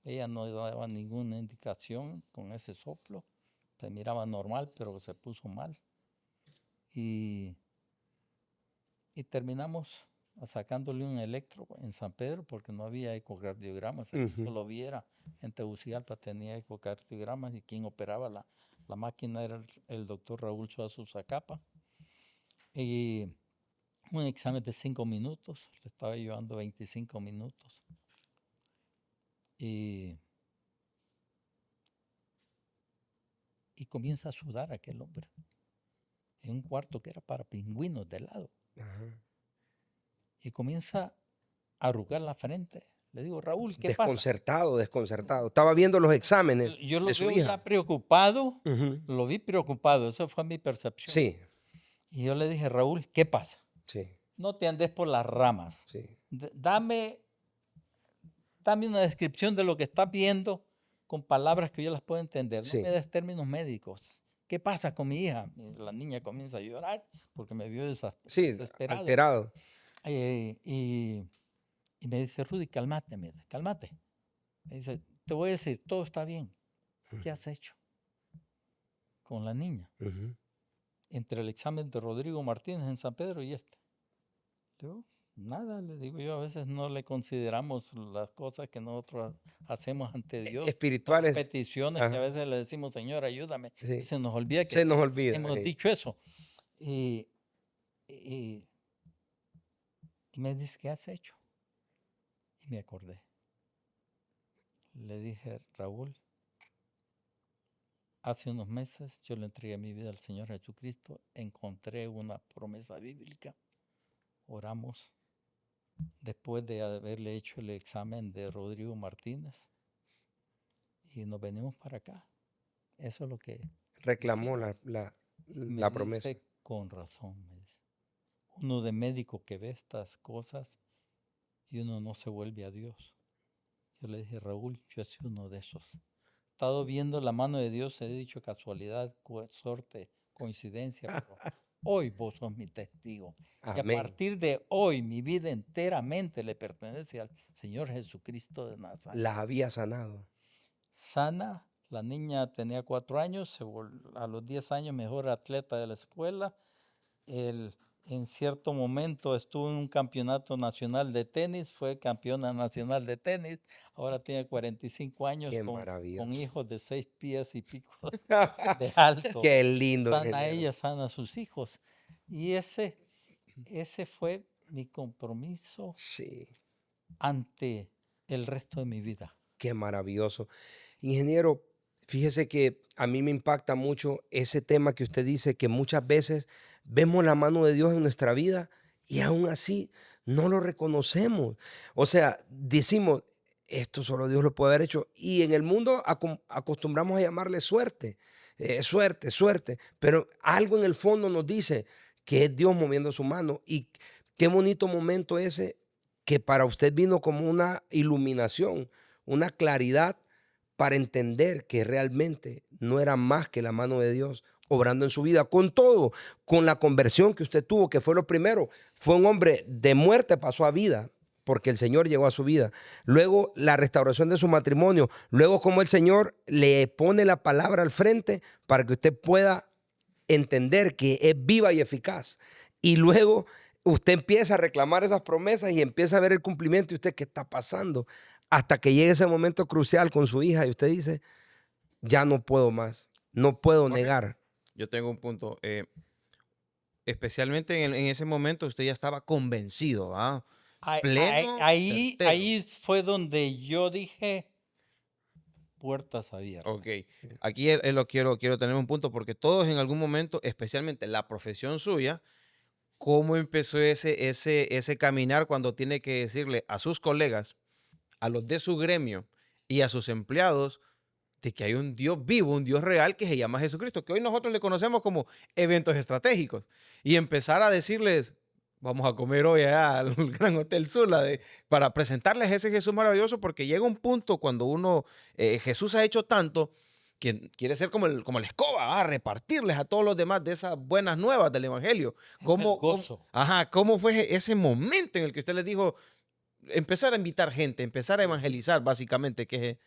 Ella no daba ninguna indicación con ese soplo. Se miraba normal, pero se puso mal. Y terminamos sacándole un electro en San Pedro porque no había ecocardiogramas. Aquí Ujú. solo viera. En Tegucigalpa tenía ecocardiogramas y quien operaba la máquina era el doctor Raúl Suazo Zacapa. Y un examen de 5 minutos, le estaba llevando 25 minutos. y comienza a sudar aquel hombre en un cuarto que era para pingüinos de lado. Ajá. Y comienza a arrugar la frente. Le digo, Raúl, ¿qué pasa? Desconcertado, desconcertado. Estaba viendo los exámenes Yo lo de su veo hija. ya preocupado, Ujú. lo vi preocupado, esa fue mi percepción. Sí, Y yo le dije, Raúl, ¿qué pasa? sí, No te andes por las ramas. sí. Dame una descripción de lo que estás viendo con palabras que yo las pueda entender. No Sí. me des términos médicos. ¿Qué pasa con mi hija? La niña comienza a llorar porque me vio Sí, desesperado. alterado. Y me dice, Rudy, cálmate, cálmate. Me dice, te voy a decir, todo está bien. ¿Qué has hecho con la niña? Ujú. Entre el examen de Rodrigo Martínez en San Pedro y este. Le digo, nada, le digo yo, a veces no le consideramos las cosas que nosotros hacemos ante Dios. Espirituales. Las peticiones que a veces le decimos, Señor, ayúdame. Sí. Y se nos olvida que Se nos olvida. hemos Sí. dicho eso. Y me dice, ¿qué has hecho? Y me acordé. Le dije, Raúl, hace unos meses yo le entregué mi vida al Señor Jesucristo, encontré una promesa bíblica, oramos, después de haberle hecho el examen de Rodrigo Martínez, y nos venimos para acá. Eso es lo que Reclamó me la promesa. dice, con razón, me dice. Uno de médico que ve estas cosas y uno no se vuelve a Dios. Yo le dije, Raúl, yo he sido uno de esos. He estado viendo la mano de Dios, he dicho casualidad, suerte, coincidencia, pero hoy vos sos mi testigo. Y a Amén. partir de hoy mi vida enteramente le pertenece al Señor Jesucristo de Nazaret. Las había sanado. Sana, la niña tenía 4 años, a los 10 años mejor atleta de la escuela. En cierto momento estuvo en un campeonato nacional de tenis, fue campeona nacional de tenis, ahora tiene 45 años Qué con maravilloso. hijos de 6 pies y pico de alto. Qué lindo. Sana ingeniero. ella, sana a sus hijos. Y ese fue mi compromiso Sí, ante el resto de mi vida. qué maravilloso. Ingeniero, fíjese que a mí me impacta mucho ese tema que usted dice, que muchas veces vemos la mano de Dios en nuestra vida y aún así no lo reconocemos. O sea, decimos, esto solo Dios lo puede haber hecho. Y en el mundo acostumbramos a llamarle suerte, suerte, suerte. Pero algo en el fondo nos dice que es Dios moviendo su mano. Y qué bonito momento ese que para usted vino como una iluminación, una claridad para entender que realmente no era más que la mano de Dios obrando en su vida, con todo, con la conversión que usted tuvo, que fue lo primero. Fue un hombre de muerte, pasó a vida, porque el Señor llegó a su vida. Luego la restauración de su matrimonio. Luego como el Señor le pone la palabra al frente para que usted pueda entender que es viva y eficaz. Y luego usted empieza a reclamar esas promesas y empieza a ver el cumplimiento y usted, ¿qué está pasando? Hasta que llegue ese momento crucial con su hija y usted dice, ya no puedo más, no puedo Ok. negar. Yo tengo un punto. Especialmente en ese momento usted ya estaba convencido, ¿ah? Pleno, certero. Ahí fue donde yo dije, puertas abiertas. Ok, aquí lo quiero tener un punto porque todos en algún momento, especialmente la profesión suya, ¿cómo empezó ese caminar cuando tiene que decirle a sus colegas, a los de su gremio y a sus empleados de que hay un Dios vivo, un Dios real que se llama Jesucristo, que hoy nosotros le conocemos como eventos estratégicos, y empezar a decirles, vamos a comer hoy allá al Gran Hotel Sula, para presentarles ese Jesús maravilloso, porque llega un punto cuando Jesús ha hecho tanto, que quiere ser como la escoba, repartirles a todos los demás de esas buenas nuevas del Evangelio. Gozo. ¿Cómo fue ese momento en el que usted les dijo, empezar a invitar gente, empezar a evangelizar, básicamente, que es...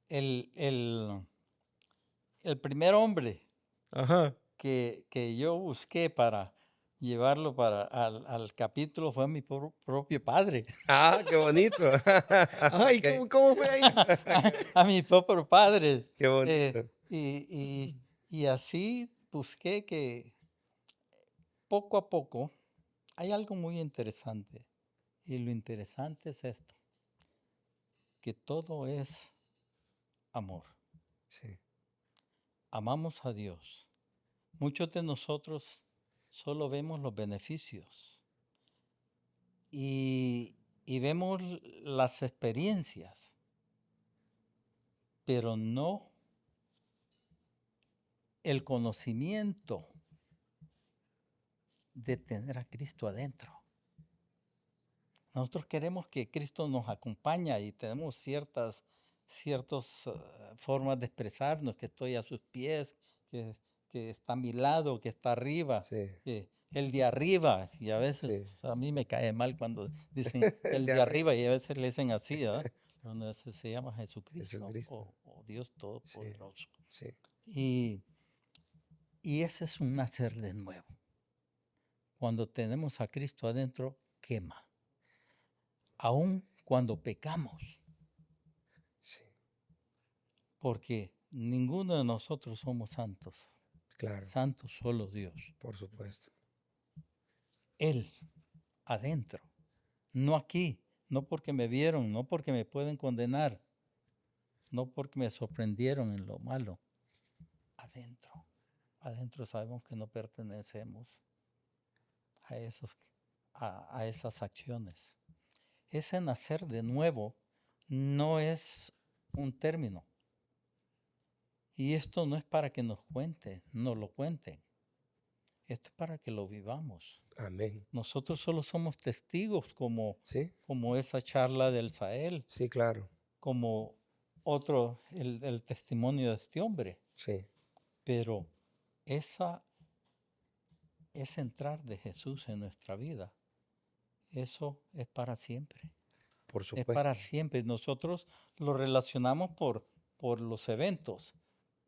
El primer hombre Ajá. que yo busqué para llevarlo al capítulo fue mi propio padre. Ah, qué bonito. Ay, Ok. ¿cómo fue ahí? A mi propio padre. Qué bonito. Y así busqué que poco a poco hay algo muy interesante. Y lo interesante es esto. que todo es amor. Sí. Amamos a Dios. Muchos de nosotros solo vemos los beneficios y vemos las experiencias, pero no el conocimiento de tener a Cristo adentro. Nosotros queremos que Cristo nos acompañe y tenemos ciertas formas de expresarnos, que estoy a sus pies, que está a mi lado, que está arriba, Sí. que el de arriba, y a veces a mí me cae mal cuando dicen el de arriba y a veces le dicen así, ¿verdad? Cuando ese se llama Jesucristo, Jesucristo. o Dios Sí. Todopoderoso. Sí. Y ese es un nacer de nuevo. Cuando tenemos a Cristo adentro, quema. Aún cuando pecamos, Sí. porque ninguno de nosotros somos santos. Claro. Santo solo Dios. Por supuesto. Él, adentro. No aquí, no porque me vieron, no porque me pueden condenar, no porque me sorprendieron en lo malo. Adentro. Adentro sabemos que no pertenecemos a esas acciones. Ese nacer de nuevo no es un término. Y esto no es para que nos lo cuenten. Esto es para que lo vivamos. Amén. Nosotros solo somos testigos como Sí. esa charla del Sahel, Sí, claro. como el testimonio de este hombre. Sí. Pero ese entrar de Jesús en nuestra vida, eso es para siempre. Por Es supuesto. para siempre. Nosotros lo relacionamos por los eventos,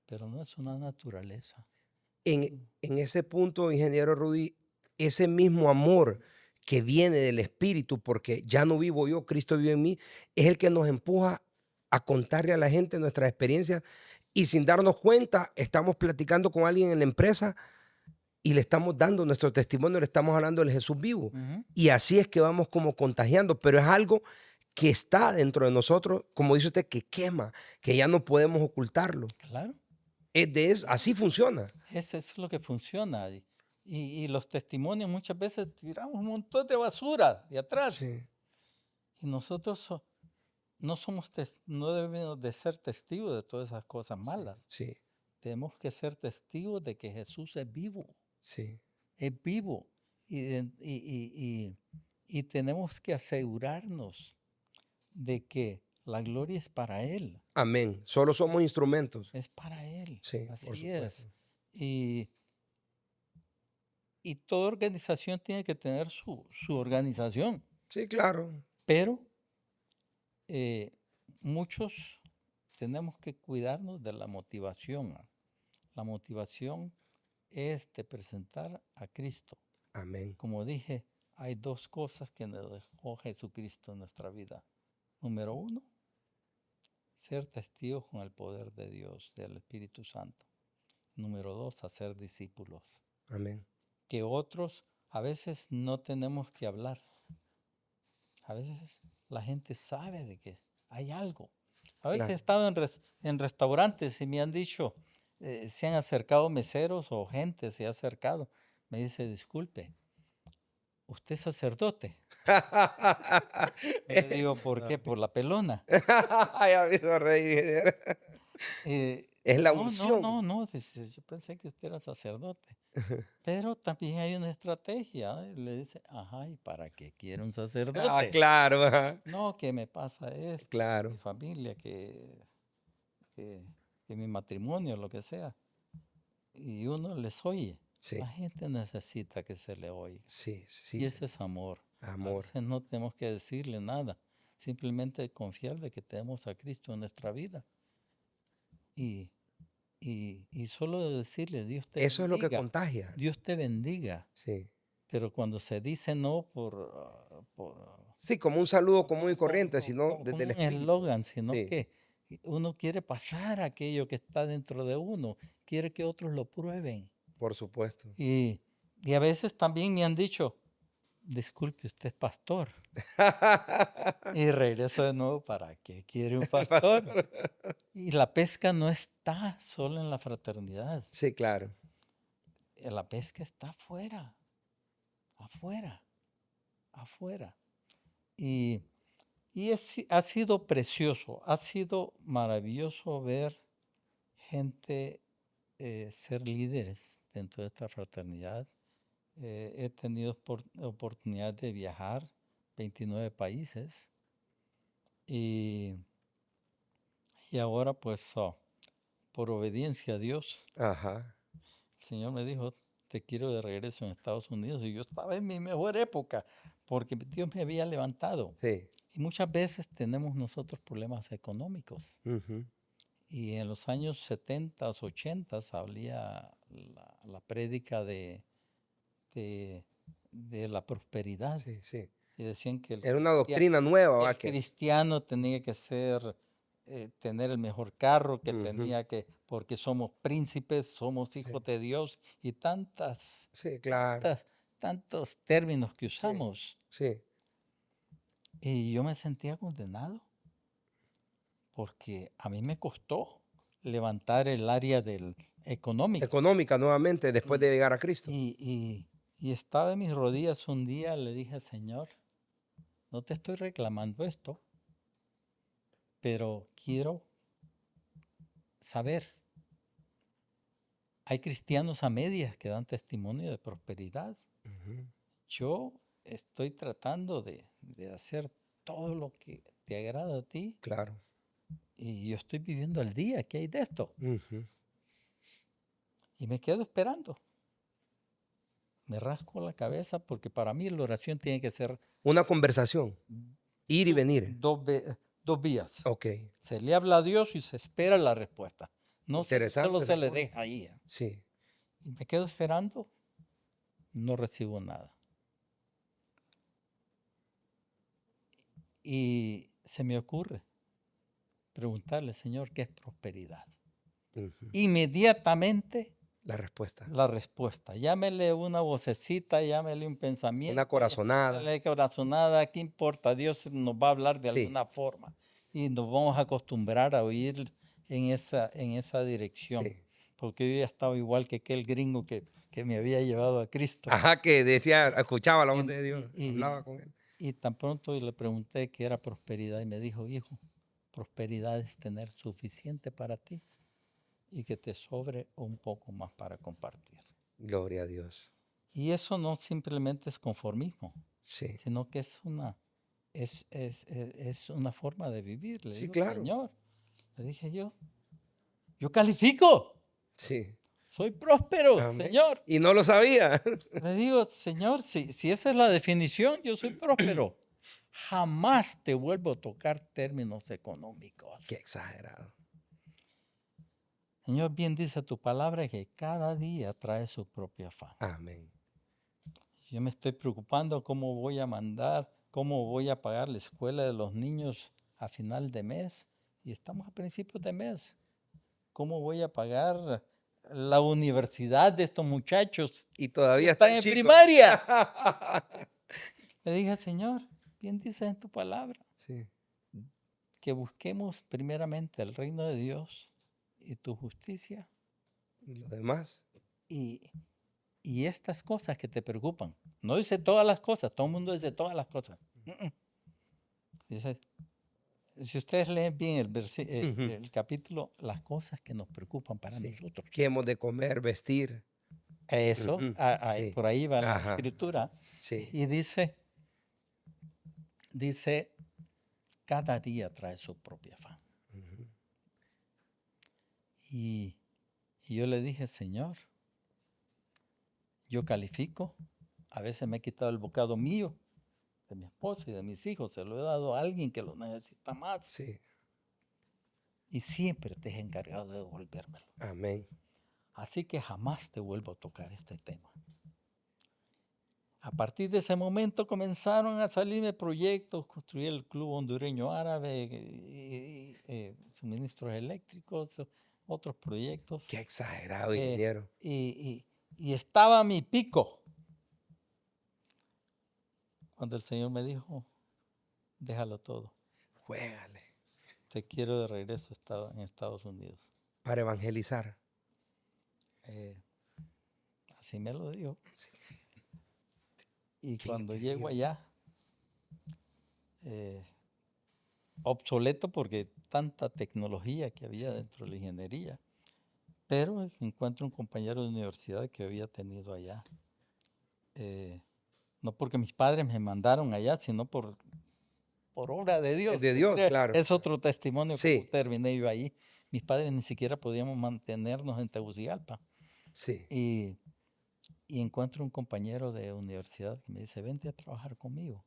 pero no es una naturaleza. En ese punto, ingeniero Rudy, ese mismo amor que viene del Espíritu, porque ya no vivo yo, Cristo vive en mí, es el que nos empuja a contarle a la gente nuestras experiencias y sin darnos cuenta estamos platicando con alguien en la empresa y le estamos dando nuestro testimonio, le estamos hablando del Jesús vivo. Ujú. Y así es que vamos como contagiando, pero es algo que está dentro de nosotros, como dice usted, que quema, que ya no podemos ocultarlo. Claro. Así funciona. Eso es lo que funciona. Y los testimonios muchas veces tiramos un montón de basura de atrás. Sí, Y nosotros no debemos de ser testigos de todas esas cosas malas. sí, Tenemos que ser testigos de que Jesús es vivo. sí. Es vivo. Y tenemos que asegurarnos de que la gloria es para Él. Amén. Solo somos instrumentos. Es para Él. Sí, por Así supuesto. es. Y toda organización tiene que tener su organización. Sí, claro. Pero muchos tenemos que cuidarnos de la motivación. La motivación es de presentar a Cristo. Amén. Como dije, hay dos cosas que nos dejó Jesucristo en nuestra vida. Número uno, ser testigos con el poder de Dios, del Espíritu Santo. Número dos, hacer discípulos. Amén. Que otros a veces no tenemos que hablar. A veces la gente sabe de que hay algo. A veces Claro. he estado en restaurantes y me han dicho, se han acercado meseros o gente se ha acercado. Me dice, disculpe, ¿usted es sacerdote? Yo le digo, ¿por qué? Por la pelona. Ya me hizo reír, ingeniero. Es la unción. No, dice, yo pensé que usted era sacerdote. Pero también hay una estrategia. Le dice, ajá, ¿y para qué quiere un sacerdote? Ah, claro. Ajá. No, que me pasa esto, Claro. mi familia, que mi matrimonio, lo que sea. Y uno les oye. Sí, La gente necesita que se le oiga. sí, sí. Y ese es amor. A Amor. veces no tenemos que decirle nada. Simplemente confiar de que tenemos a Cristo en nuestra vida. Y solo decirle, Dios te Eso es lo que bendiga. contagia. Dios te bendiga. Sí. Pero cuando se dice no por Sí, como un saludo común y corriente, sino como desde el un Espíritu. eslogan, sino Sí. que uno quiere pasar aquello que está dentro de uno, quiere que otros lo prueben. Por supuesto. Y a veces también me han dicho, disculpe, usted es pastor. Y regreso de nuevo, ¿para qué quiere un pastor? Y la pesca no está solo en la fraternidad. Sí, claro. La pesca está afuera, afuera, afuera. Y ha sido precioso, ha sido maravilloso ver gente ser líderes dentro de esta fraternidad. He tenido oportunidad de viajar 29 países y ahora pues por obediencia a Dios, Ajá. el Señor me dijo, te quiero de regreso en Estados Unidos, y yo estaba en mi mejor época porque Dios me había levantado. Sí. Y muchas veces tenemos nosotros problemas económicos. Ujú. Y en los años 70, 80 había la prédica de la prosperidad. Sí, sí. Y decían que Era una doctrina nueva, ¿va? el cristiano tenía que ser, tener el mejor carro, que Ujú. tenía que, porque somos príncipes, somos hijos de Dios, y Sí, claro. tantos términos que Sí, usamos. sí. Y yo me sentía condenado, porque a mí me costó levantar el área del económico. Económica nuevamente después de llegar a Cristo. Y estaba en mis rodillas un día, le dije al Señor, no te estoy reclamando esto, pero quiero saber. Hay cristianos a medias que dan testimonio de prosperidad. Ujú. Yo estoy tratando de hacer todo lo que te agrada a ti, Claro. y yo estoy viviendo al día. ¿Qué hay de esto? Ujú. Y me quedo esperando. Me rasco la cabeza porque para mí la oración tiene que ser Una conversación. Ir y venir. dos vías. Ok. Se le habla a Dios y se espera la respuesta. No solo Interesante se esa le forma. deja ahí. Sí. Y me quedo esperando, no recibo nada. Y se me ocurre preguntarle, Señor, ¿qué es prosperidad? Ujú. Inmediatamente La respuesta. la respuesta. Llámele una vocecita, llámele un pensamiento. Una corazonada. Llámele corazonada, ¿qué importa? Dios nos va a hablar de Sí. alguna forma. Y nos vamos a acostumbrar a oír en esa dirección. Sí. Porque yo ya estaba igual que aquel gringo que me había llevado a Cristo. Ajá, que decía, escuchaba la voz Y- de Dios, y- hablaba con él. Y tan pronto le pregunté qué era prosperidad y me dijo, hijo, prosperidad es tener suficiente para ti y que te sobre un poco más para compartir. Gloria a Dios. Y eso no simplemente es conformismo, Sí. sino que es una forma de vivir. Le Sí, digo, claro. Señor, le dije yo califico, Sí. soy próspero, Amén. Señor. Y no lo sabía. Le digo, Señor, si esa es la definición, yo soy próspero. Jamás te vuelvo a tocar términos económicos. Qué exagerado. Señor, bien dice tu palabra que cada día trae su propio afán. Amén. Yo me estoy preocupando cómo voy a mandar, cómo voy a pagar la escuela de los niños a final de mes. Y estamos a principios de mes. ¿Cómo voy a pagar la universidad de estos muchachos Y que todavía están está en chico. primaria? Le dije, Señor, bien dice en tu palabra Sí. que busquemos primeramente el reino de Dios y tu justicia, Y lo demás. y estas cosas que te preocupan. No dice todas las cosas, todo el mundo dice todas las cosas. Dice, si ustedes leen bien Ujú. el capítulo, las cosas que nos preocupan para Sí. nosotros. ¿Qué hemos de comer, vestir? Eso, Ujú. Sí. por ahí va la Ajá. escritura. Sí. Y dice, cada día trae su propia afán. Ujú. Y yo le dije, Señor, yo califico, a veces me he quitado el bocado mío, de mi esposa y de mis hijos, se lo he dado a alguien que lo necesita más. Sí. Y siempre te he encargado de devolvérmelo. Amén. Así que jamás te vuelvo a tocar este tema. A partir de ese momento comenzaron a salirme proyectos, construir el Club Hondureño Árabe, suministros eléctricos, otros proyectos. Qué exagerado, Eh, ingeniero. y estaba a mi pico. cuando el Señor me dijo, déjalo todo, Juégale. te quiero de regreso en Estados Unidos. Para evangelizar. Así me lo dijo. Y Qué cuando increíble. llego allá, obsoleto porque tanta tecnología que había dentro de la ingeniería, pero encuentro un compañero de universidad que había tenido allá. No porque mis padres me mandaron allá, sino por obra de Dios. De Dios, claro. Es otro testimonio Sí. como terminé yo ahí. Mis padres ni siquiera podíamos mantenernos en Tegucigalpa. Sí. Y encuentro un compañero de universidad que me dice, vente a trabajar conmigo.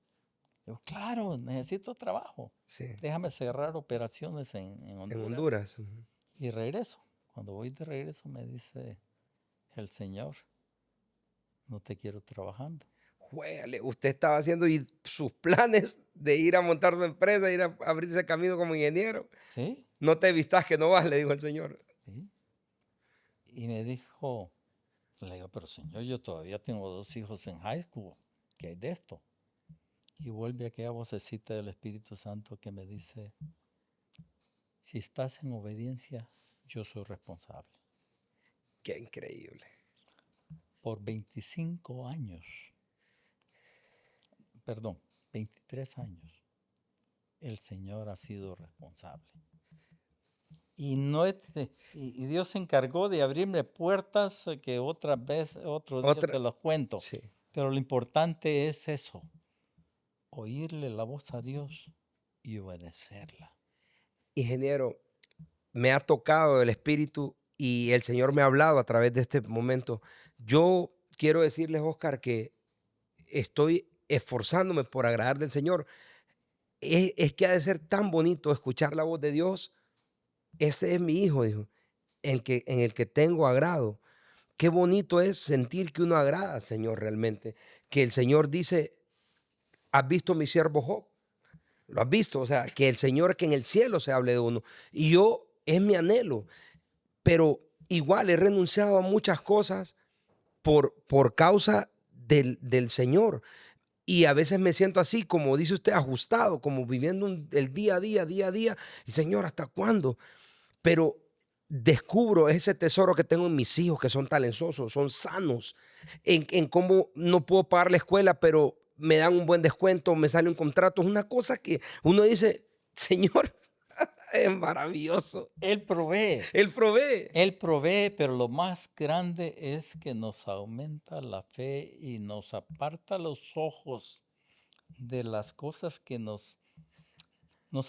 Yo, claro, necesito trabajo. Sí. Déjame cerrar operaciones en En Honduras. Honduras. Ujú. Y regreso. Cuando voy de regreso me dice el Señor, no te quiero trabajando. Juégale. Usted estaba haciendo sus planes de ir a montar su empresa, ir a abrirse camino como ingeniero. ¿Sí? No te vistas que no vas, le dijo el Señor. ¿Sí? Y me dijo, le digo, pero Señor, yo todavía tengo 2 hijos en high school. ¿Qué hay de esto? Y vuelve aquella vocecita del Espíritu Santo que me dice, si estás en obediencia, yo soy responsable. Qué increíble. Por 25 años, perdón, 23 años, el Señor ha sido responsable. Y, y Dios se encargó de abrirme puertas que otro día se los cuento. Sí. Pero lo importante es eso, oírle la voz a Dios y obedecerla. Ingeniero, me ha tocado el Espíritu y el Señor me ha hablado a través de este momento. Yo quiero decirles, Oscar, que estoy esforzándome por agradar del Señor. Es que ha de ser tan bonito escuchar la voz de Dios. Este es mi hijo, dijo, en el que tengo agrado. Qué bonito es sentir que uno agrada al Señor realmente. Que el Señor dice, ¿has visto mi siervo Job? Lo has visto, o sea, que el Señor, que en el cielo se hable de uno. Y yo, es mi anhelo. Pero igual he renunciado a muchas cosas por causa del Señor. Y a veces me siento así, como dice usted, ajustado, como viviendo el día a día. Y Señor, ¿hasta cuándo? Pero descubro ese tesoro que tengo en mis hijos, que son talentosos, son sanos, en cómo no puedo pagar la escuela, pero me dan un buen descuento, me sale un contrato. Es una cosa que uno dice, Señor, es maravilloso. Él provee. Él provee. Él provee, pero lo más grande es que nos aumenta la fe y nos aparta los ojos de las cosas que nos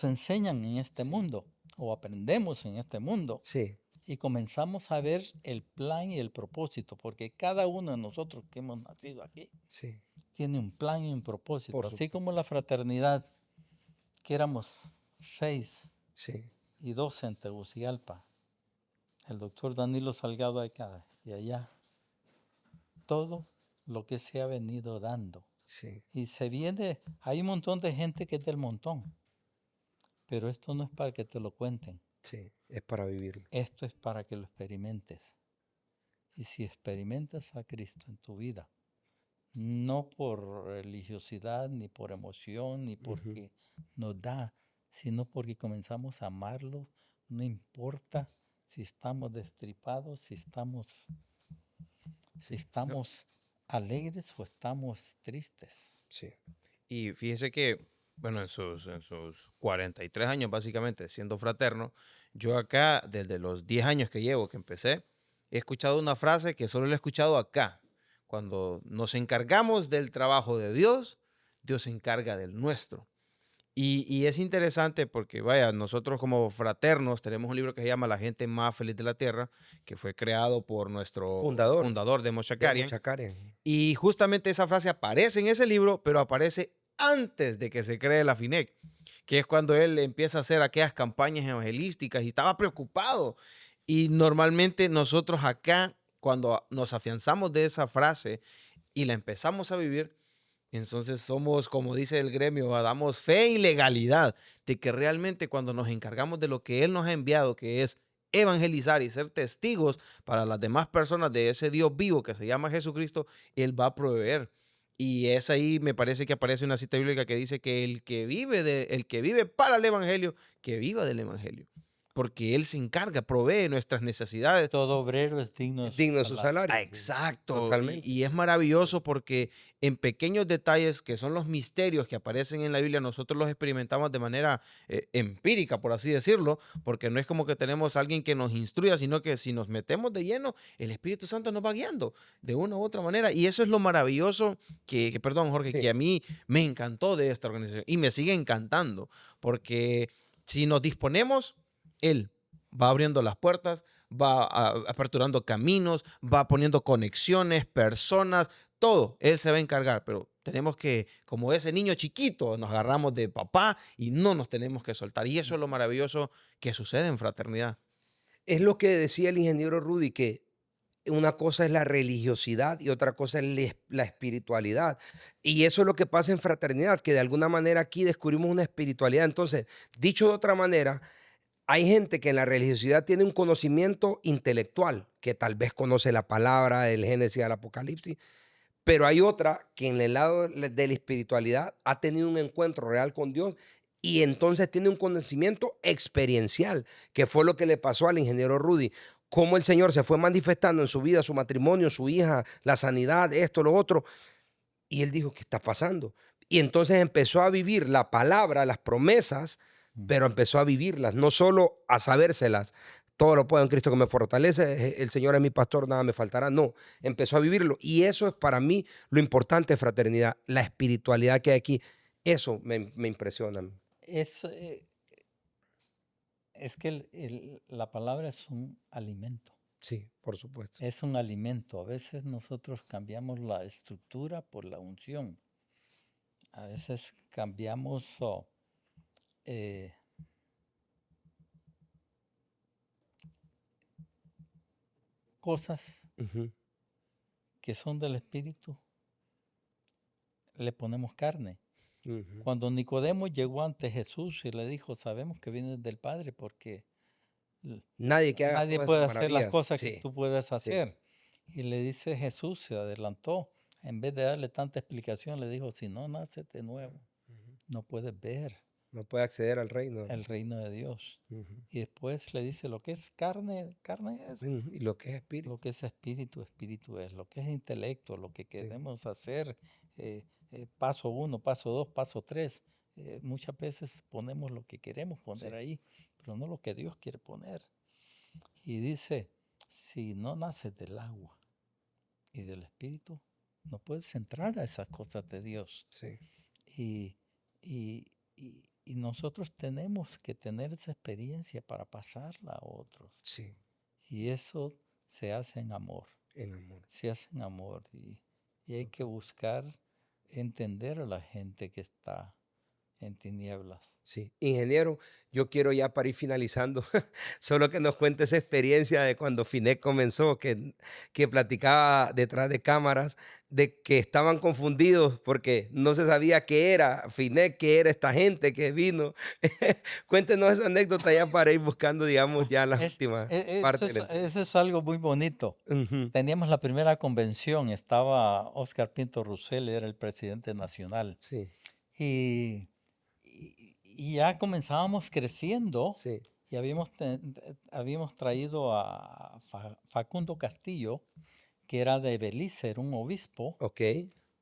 enseñan en este mundo o aprendemos en este mundo. Sí. Y comenzamos a ver el plan y el propósito, porque cada uno de nosotros que hemos nacido aquí Sí. tiene un plan y un propósito. Por Así supuesto. como la fraternidad, que éramos 6 Sí. y 12 en Tegucigalpa, el doctor Danilo Salgado acá y allá, todo lo que se ha venido dando. Sí. Y hay un montón de gente que es del montón, pero esto no es para que te lo cuenten, Sí. Es para vivirlo. esto es para que lo experimentes. Y si experimentas a Cristo en tu vida, no por religiosidad, ni por emoción, ni porque nos da, sino porque comenzamos a amarlo, no importa si estamos destripados, si estamos alegres o estamos tristes. Sí. Y fíjese que, bueno, en sus 43 años básicamente siendo fraterno, yo acá, desde los 10 años que llevo, que empecé, he escuchado una frase que solo la he escuchado acá. Cuando nos encargamos del trabajo de Dios, Dios se encarga del nuestro. Y es interesante porque, vaya, nosotros como fraternos tenemos un libro que se llama La gente más feliz de la tierra, que fue creado por nuestro fundador de Mochakarian. Y justamente esa frase aparece en ese libro, pero aparece antes de que se cree la FINEC, que es cuando él empieza a hacer aquellas campañas evangelísticas y estaba preocupado. Y normalmente nosotros acá, cuando nos afianzamos de esa frase y la empezamos a vivir, entonces somos, como dice el gremio, damos fe y legalidad de que realmente cuando nos encargamos de lo que Él nos ha enviado, que es evangelizar y ser testigos para las demás personas de ese Dios vivo que se llama Jesucristo, Él va a proveer. Y es ahí, me parece que aparece una cita bíblica que dice que el que vive para el evangelio, que viva del evangelio. Porque él se encarga, provee nuestras necesidades. Todo obrero es digno de Es su digno de su salario. salario. Exacto. Totalmente. Y es maravilloso porque en pequeños detalles que son los misterios que aparecen en la Biblia, nosotros los experimentamos de manera empírica, por así decirlo, porque no es como que tenemos a alguien que nos instruya, sino que si nos metemos de lleno, el Espíritu Santo nos va guiando de una u otra manera. Y eso es lo maravilloso perdón, Jorge, Sí. que a mí me encantó de esta organización y me sigue encantando, porque si nos disponemos, Él va abriendo las puertas, va aperturando caminos, va poniendo conexiones, personas, todo. Él se va a encargar, pero tenemos que, como ese niño chiquito, nos agarramos de papá y no nos tenemos que soltar. Y eso es lo maravilloso que sucede en fraternidad. Es lo que decía el ingeniero Rudy, que una cosa es la religiosidad y otra cosa es la espiritualidad. Y eso es lo que pasa en fraternidad, que de alguna manera aquí descubrimos una espiritualidad. Entonces, dicho de otra manera, hay gente que en la religiosidad tiene un conocimiento intelectual, que tal vez conoce la palabra, el Génesis al Apocalipsis, pero hay otra que en el lado de la espiritualidad ha tenido un encuentro real con Dios y entonces tiene un conocimiento experiencial, que fue lo que le pasó al ingeniero Rudy. Cómo el Señor se fue manifestando en su vida, su matrimonio, su hija, la sanidad, esto, lo otro. Y él dijo, ¿qué está pasando? Y entonces empezó a vivir la palabra, las promesas, pero empezó a vivirlas, no solo a sabérselas. Todo lo puedo en Cristo que me fortalece, el Señor es mi pastor, nada me faltará. No, empezó a vivirlo. Y eso es para mí lo importante de fraternidad, la espiritualidad que hay aquí. Eso me impresiona. Es, es que la palabra es un alimento. Sí, por supuesto. Es un alimento. A veces nosotros cambiamos la estructura por la unción. A veces cambiamos cosas Ujú, que son del Espíritu, le ponemos carne. ujú. Cuando Nicodemo llegó ante Jesús y le dijo, sabemos que vienes del Padre porque Nadie que haga nadie todas puede esas hacer las maravillas. cosas que Sí, tú puedes sí, hacer. Y le dice Jesús, se adelantó, en vez de darle tanta explicación, le dijo, si no naces de nuevo, no puedes ver no puede acceder al reino. el reino de Dios. Ujú. Y después le dice, lo que es carne, carne es. Y lo que es espíritu. Lo que es espíritu, espíritu es. Lo que es intelecto, lo que queremos hacer, paso 1, paso 2, paso 3. Muchas veces ponemos lo que queremos poner Sí. ahí, pero no lo que Dios quiere poner. Y dice, si no naces del agua y del espíritu, no puedes entrar a esas cosas de Dios. Sí. Y, y- y nosotros tenemos que tener esa experiencia para pasarla a otros. Sí, Y eso se hace en amor. en amor. Se hace en amor. Y hay que buscar entender a la gente que está en tinieblas. Sí, ingeniero, yo quiero ya para ir finalizando, solo que nos cuente esa experiencia de cuando Finet comenzó, que platicaba detrás de cámaras, de que estaban confundidos porque no se sabía qué era Finet, qué era esta gente que vino. Cuéntenos esa anécdota ya para ir buscando, digamos, ya las últimas Eso partes. eso es algo muy bonito. Ujú. Teníamos la primera convención, estaba Óscar Pinto Russell, era el presidente nacional. Sí, Y ya comenzábamos creciendo sí, y habíamos traído a Facundo Castillo, que era de Belice, era un obispo, ok.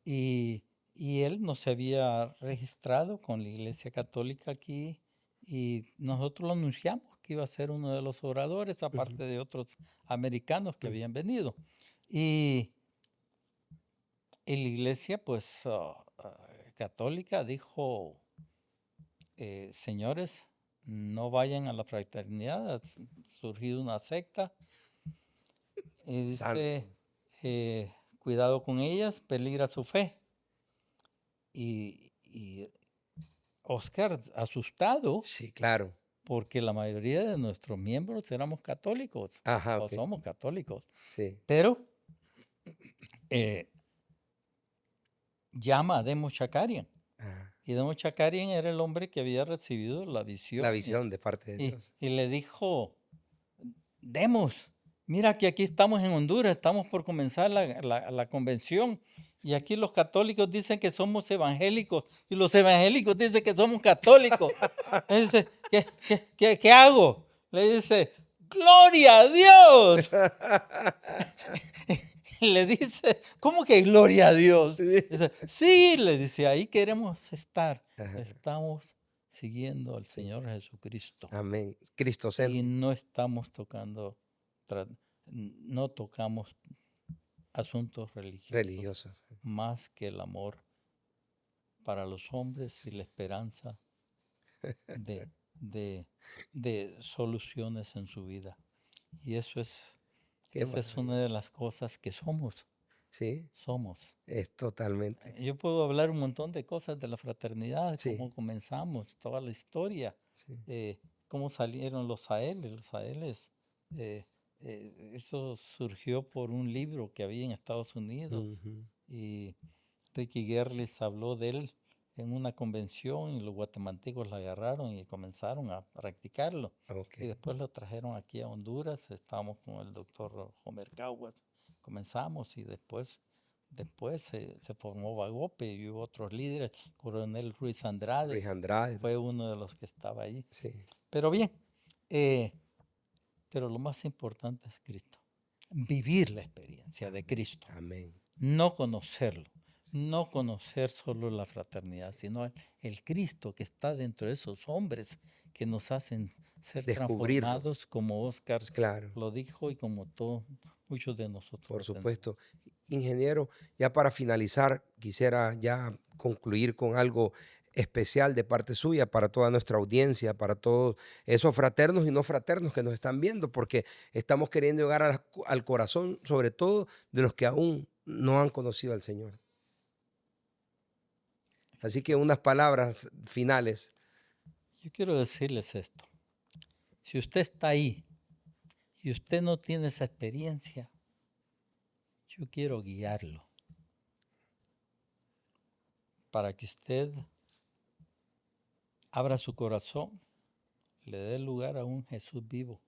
y, y él no se había registrado con la Iglesia Católica aquí y nosotros lo anunciamos que iba a ser uno de los oradores, aparte de otros americanos que Ujú. habían venido. Y, y la Iglesia, pues, católica dijo, señores, no vayan a la fraternidad, ha surgido una secta. Y Santo. dice, cuidado con ellas, peligra su fe. Y Oscar, asustado, Sí, claro. porque la mayoría de nuestros miembros éramos católicos, Ajá, o ok. somos católicos, Sí. pero llama a Demo Chakarian. Ajá. Y Demo Chakarian era el hombre que había recibido la visión. La visión de parte de Y, Dios. y le dijo, Demos, mira que aquí estamos en Honduras, estamos por comenzar la convención Y aquí los católicos dicen que somos evangélicos y los evangélicos dicen que somos católicos. Le dice, ¿qué hago? Le dice, ¡gloria a Dios! Le dice, ¿cómo que gloria a Dios? Sí. Dice, sí, le dice, ahí queremos estar. Ajá. Estamos siguiendo al Señor Jesucristo. Amén. Cristo Y no estamos tocando, no tocamos asuntos religioso. más que el amor para los hombres y la esperanza de, de soluciones en su vida. Y eso es, Qué esa es una de las cosas que somos. Sí, Somos. es totalmente. Yo puedo hablar un montón de cosas de la fraternidad, Sí. cómo comenzamos, toda la historia, Sí. cómo salieron los AELes. Los AELes, eso surgió por un libro que había en Estados Unidos. Ujú. Y Ricky Gerlis habló de él en una convención y los guatemaltecos la agarraron y comenzaron a practicarlo. Ok. Y después lo trajeron aquí a Honduras, estábamos con el doctor Homer Caguas, comenzamos y después se formó Bagope y hubo otros líderes, Coronel Ruiz Andrade, Luis Andrade. fue uno de los que estaba ahí. Sí. Pero bien, pero lo más importante es Cristo, vivir la experiencia de Cristo. Amén. No conocerlo, no conocer solo la fraternidad, sino el Cristo que está dentro de esos hombres que nos hacen ser Descubrirlo. transformados, como Oscar Claro. lo dijo y como todos, muchos de nosotros. Por lo tenemos. supuesto. Ingeniero, ya para finalizar, quisiera ya concluir con algo especial de parte suya para toda nuestra audiencia, para todos esos fraternos y no fraternos que nos están viendo, porque estamos queriendo llegar al corazón, sobre todo de los que aún no han conocido al Señor. Así que unas palabras finales. Yo quiero decirles esto. Si usted está ahí y usted no tiene esa experiencia, yo quiero guiarlo para que usted abra su corazón, le dé lugar a un Jesús vivo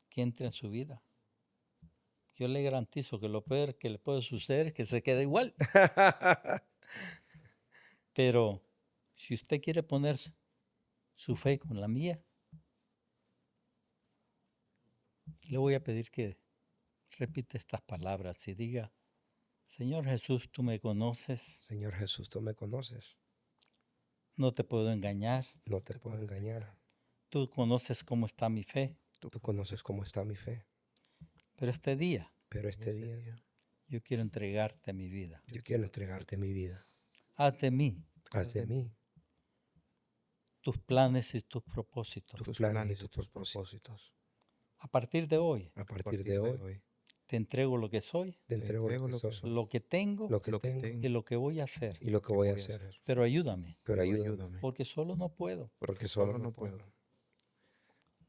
que entre en su vida. Yo le garantizo que lo peor que le puede suceder es que se quede igual. Pero si usted quiere poner su fe con la mía, le voy a pedir que repita estas palabras y diga, Señor Jesús, tú me conoces, Señor Jesús, tú me conoces, no te puedo engañar, no te puedo engañar. tú conoces cómo está mi fe, Tú conoces cómo está mi fe, pero este día pero este día yo quiero entregarte mi vida. yo quiero entregarte mi vida. Haz de mí Haz de mí tus planes y tus propósitos. tus planes y tus propósitos. A partir de hoy A partir de hoy te entrego lo que soy, te entrego lo que soy, lo que tengo lo que tengo y lo que voy a hacer. y lo que voy a hacer. Pero ayúdame, Pero ayúdame, porque solo no puedo. porque solo no puedo.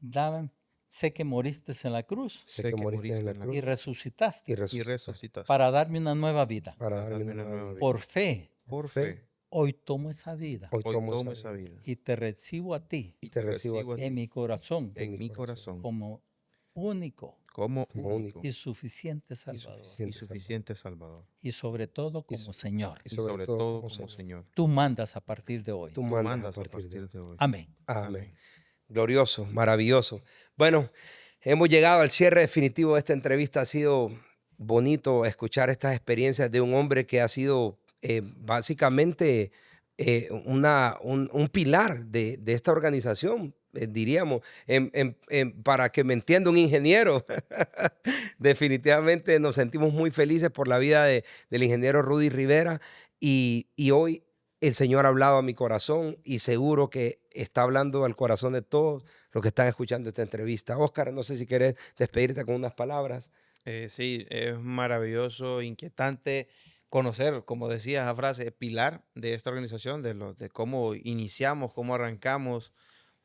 Dame, sé que moriste en la cruz Sé que moriste en la cruz y resucitaste y Y resucitaste resucitas para darme una nueva vida. para darme una nueva vida. Por fe, por fe. fe. hoy tomo esa vida Hoy Hoy tomo tomo esa esa vida vida y te recibo a ti y te recibo a ti en mi corazón en mi corazón como único como como único y suficiente y Salvador. y suficiente Salvador. Y sobre todo como Señor. y Y sobre todo como Señor. Tú mandas a partir de hoy. Tú Tú mandas mandas a partir de hoy. de hoy. Amén. Amén. Glorioso, maravilloso. Bueno, hemos llegado al cierre definitivo de esta entrevista. Ha sido bonito escuchar estas experiencias de un hombre que ha sido básicamente un pilar de esta organización, diríamos, para que me entienda un ingeniero. Definitivamente nos sentimos muy felices por la vida del ingeniero Rudy Rivera y hoy el Señor ha hablado a mi corazón y seguro que está hablando al corazón de todos los que están escuchando esta entrevista. Óscar, no sé si quieres despedirte con unas palabras. Sí, es maravilloso, inquietante conocer, como decía esa frase, pilar de esta organización, de cómo iniciamos, cómo arrancamos,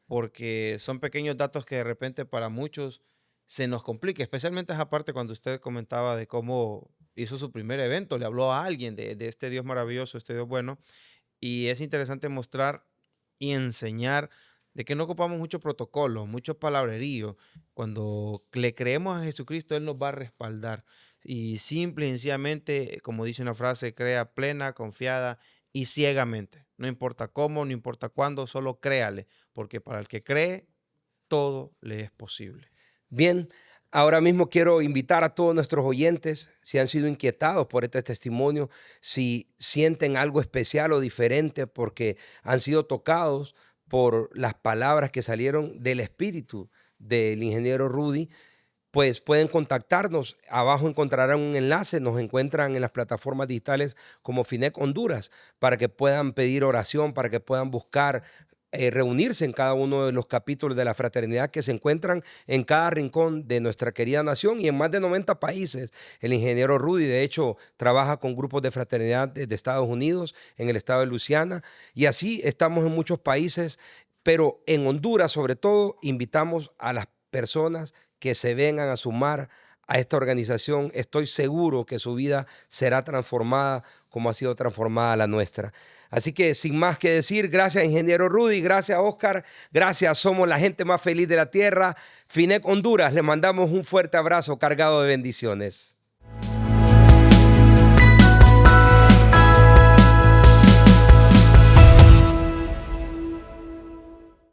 porque son pequeños datos que de repente para muchos se nos complica, especialmente esa parte cuando usted comentaba de cómo hizo su primer evento, le habló a alguien de este Dios maravilloso, este Dios bueno, y es interesante mostrar y enseñar de que no ocupamos mucho protocolo, mucho palabrerío. Cuando le creemos a Jesucristo, Él nos va a respaldar. y simple y sencillamente, como dice una frase, crea plena, confiada y ciegamente. No importa cómo, no importa cuándo, solo créale, porque para el que cree, todo le es posible. Bien, ahora mismo quiero invitar a todos nuestros oyentes, si han sido inquietados por este testimonio, si sienten algo especial o diferente porque han sido tocados por las palabras que salieron del espíritu del ingeniero Rudy, pues pueden contactarnos. Abajo encontrarán un enlace, nos encuentran en las plataformas digitales como FINEC Honduras para que puedan pedir oración, para que puedan buscar reunirse en cada uno de los capítulos de la fraternidad que se encuentran en cada rincón de nuestra querida nación y en más de 90 países. El ingeniero Rudy, de hecho, trabaja con grupos de fraternidad de Estados Unidos, en el estado de Luisiana, y así estamos en muchos países, pero en Honduras, sobre todo, invitamos a las personas que se vengan a sumar a esta organización. Estoy seguro que su vida será transformada como ha sido transformada la nuestra. Así que sin más que decir, gracias ingeniero Rudy, gracias Oscar, gracias, somos la gente más feliz de la tierra. FINEC Honduras, le mandamos un fuerte abrazo cargado de bendiciones.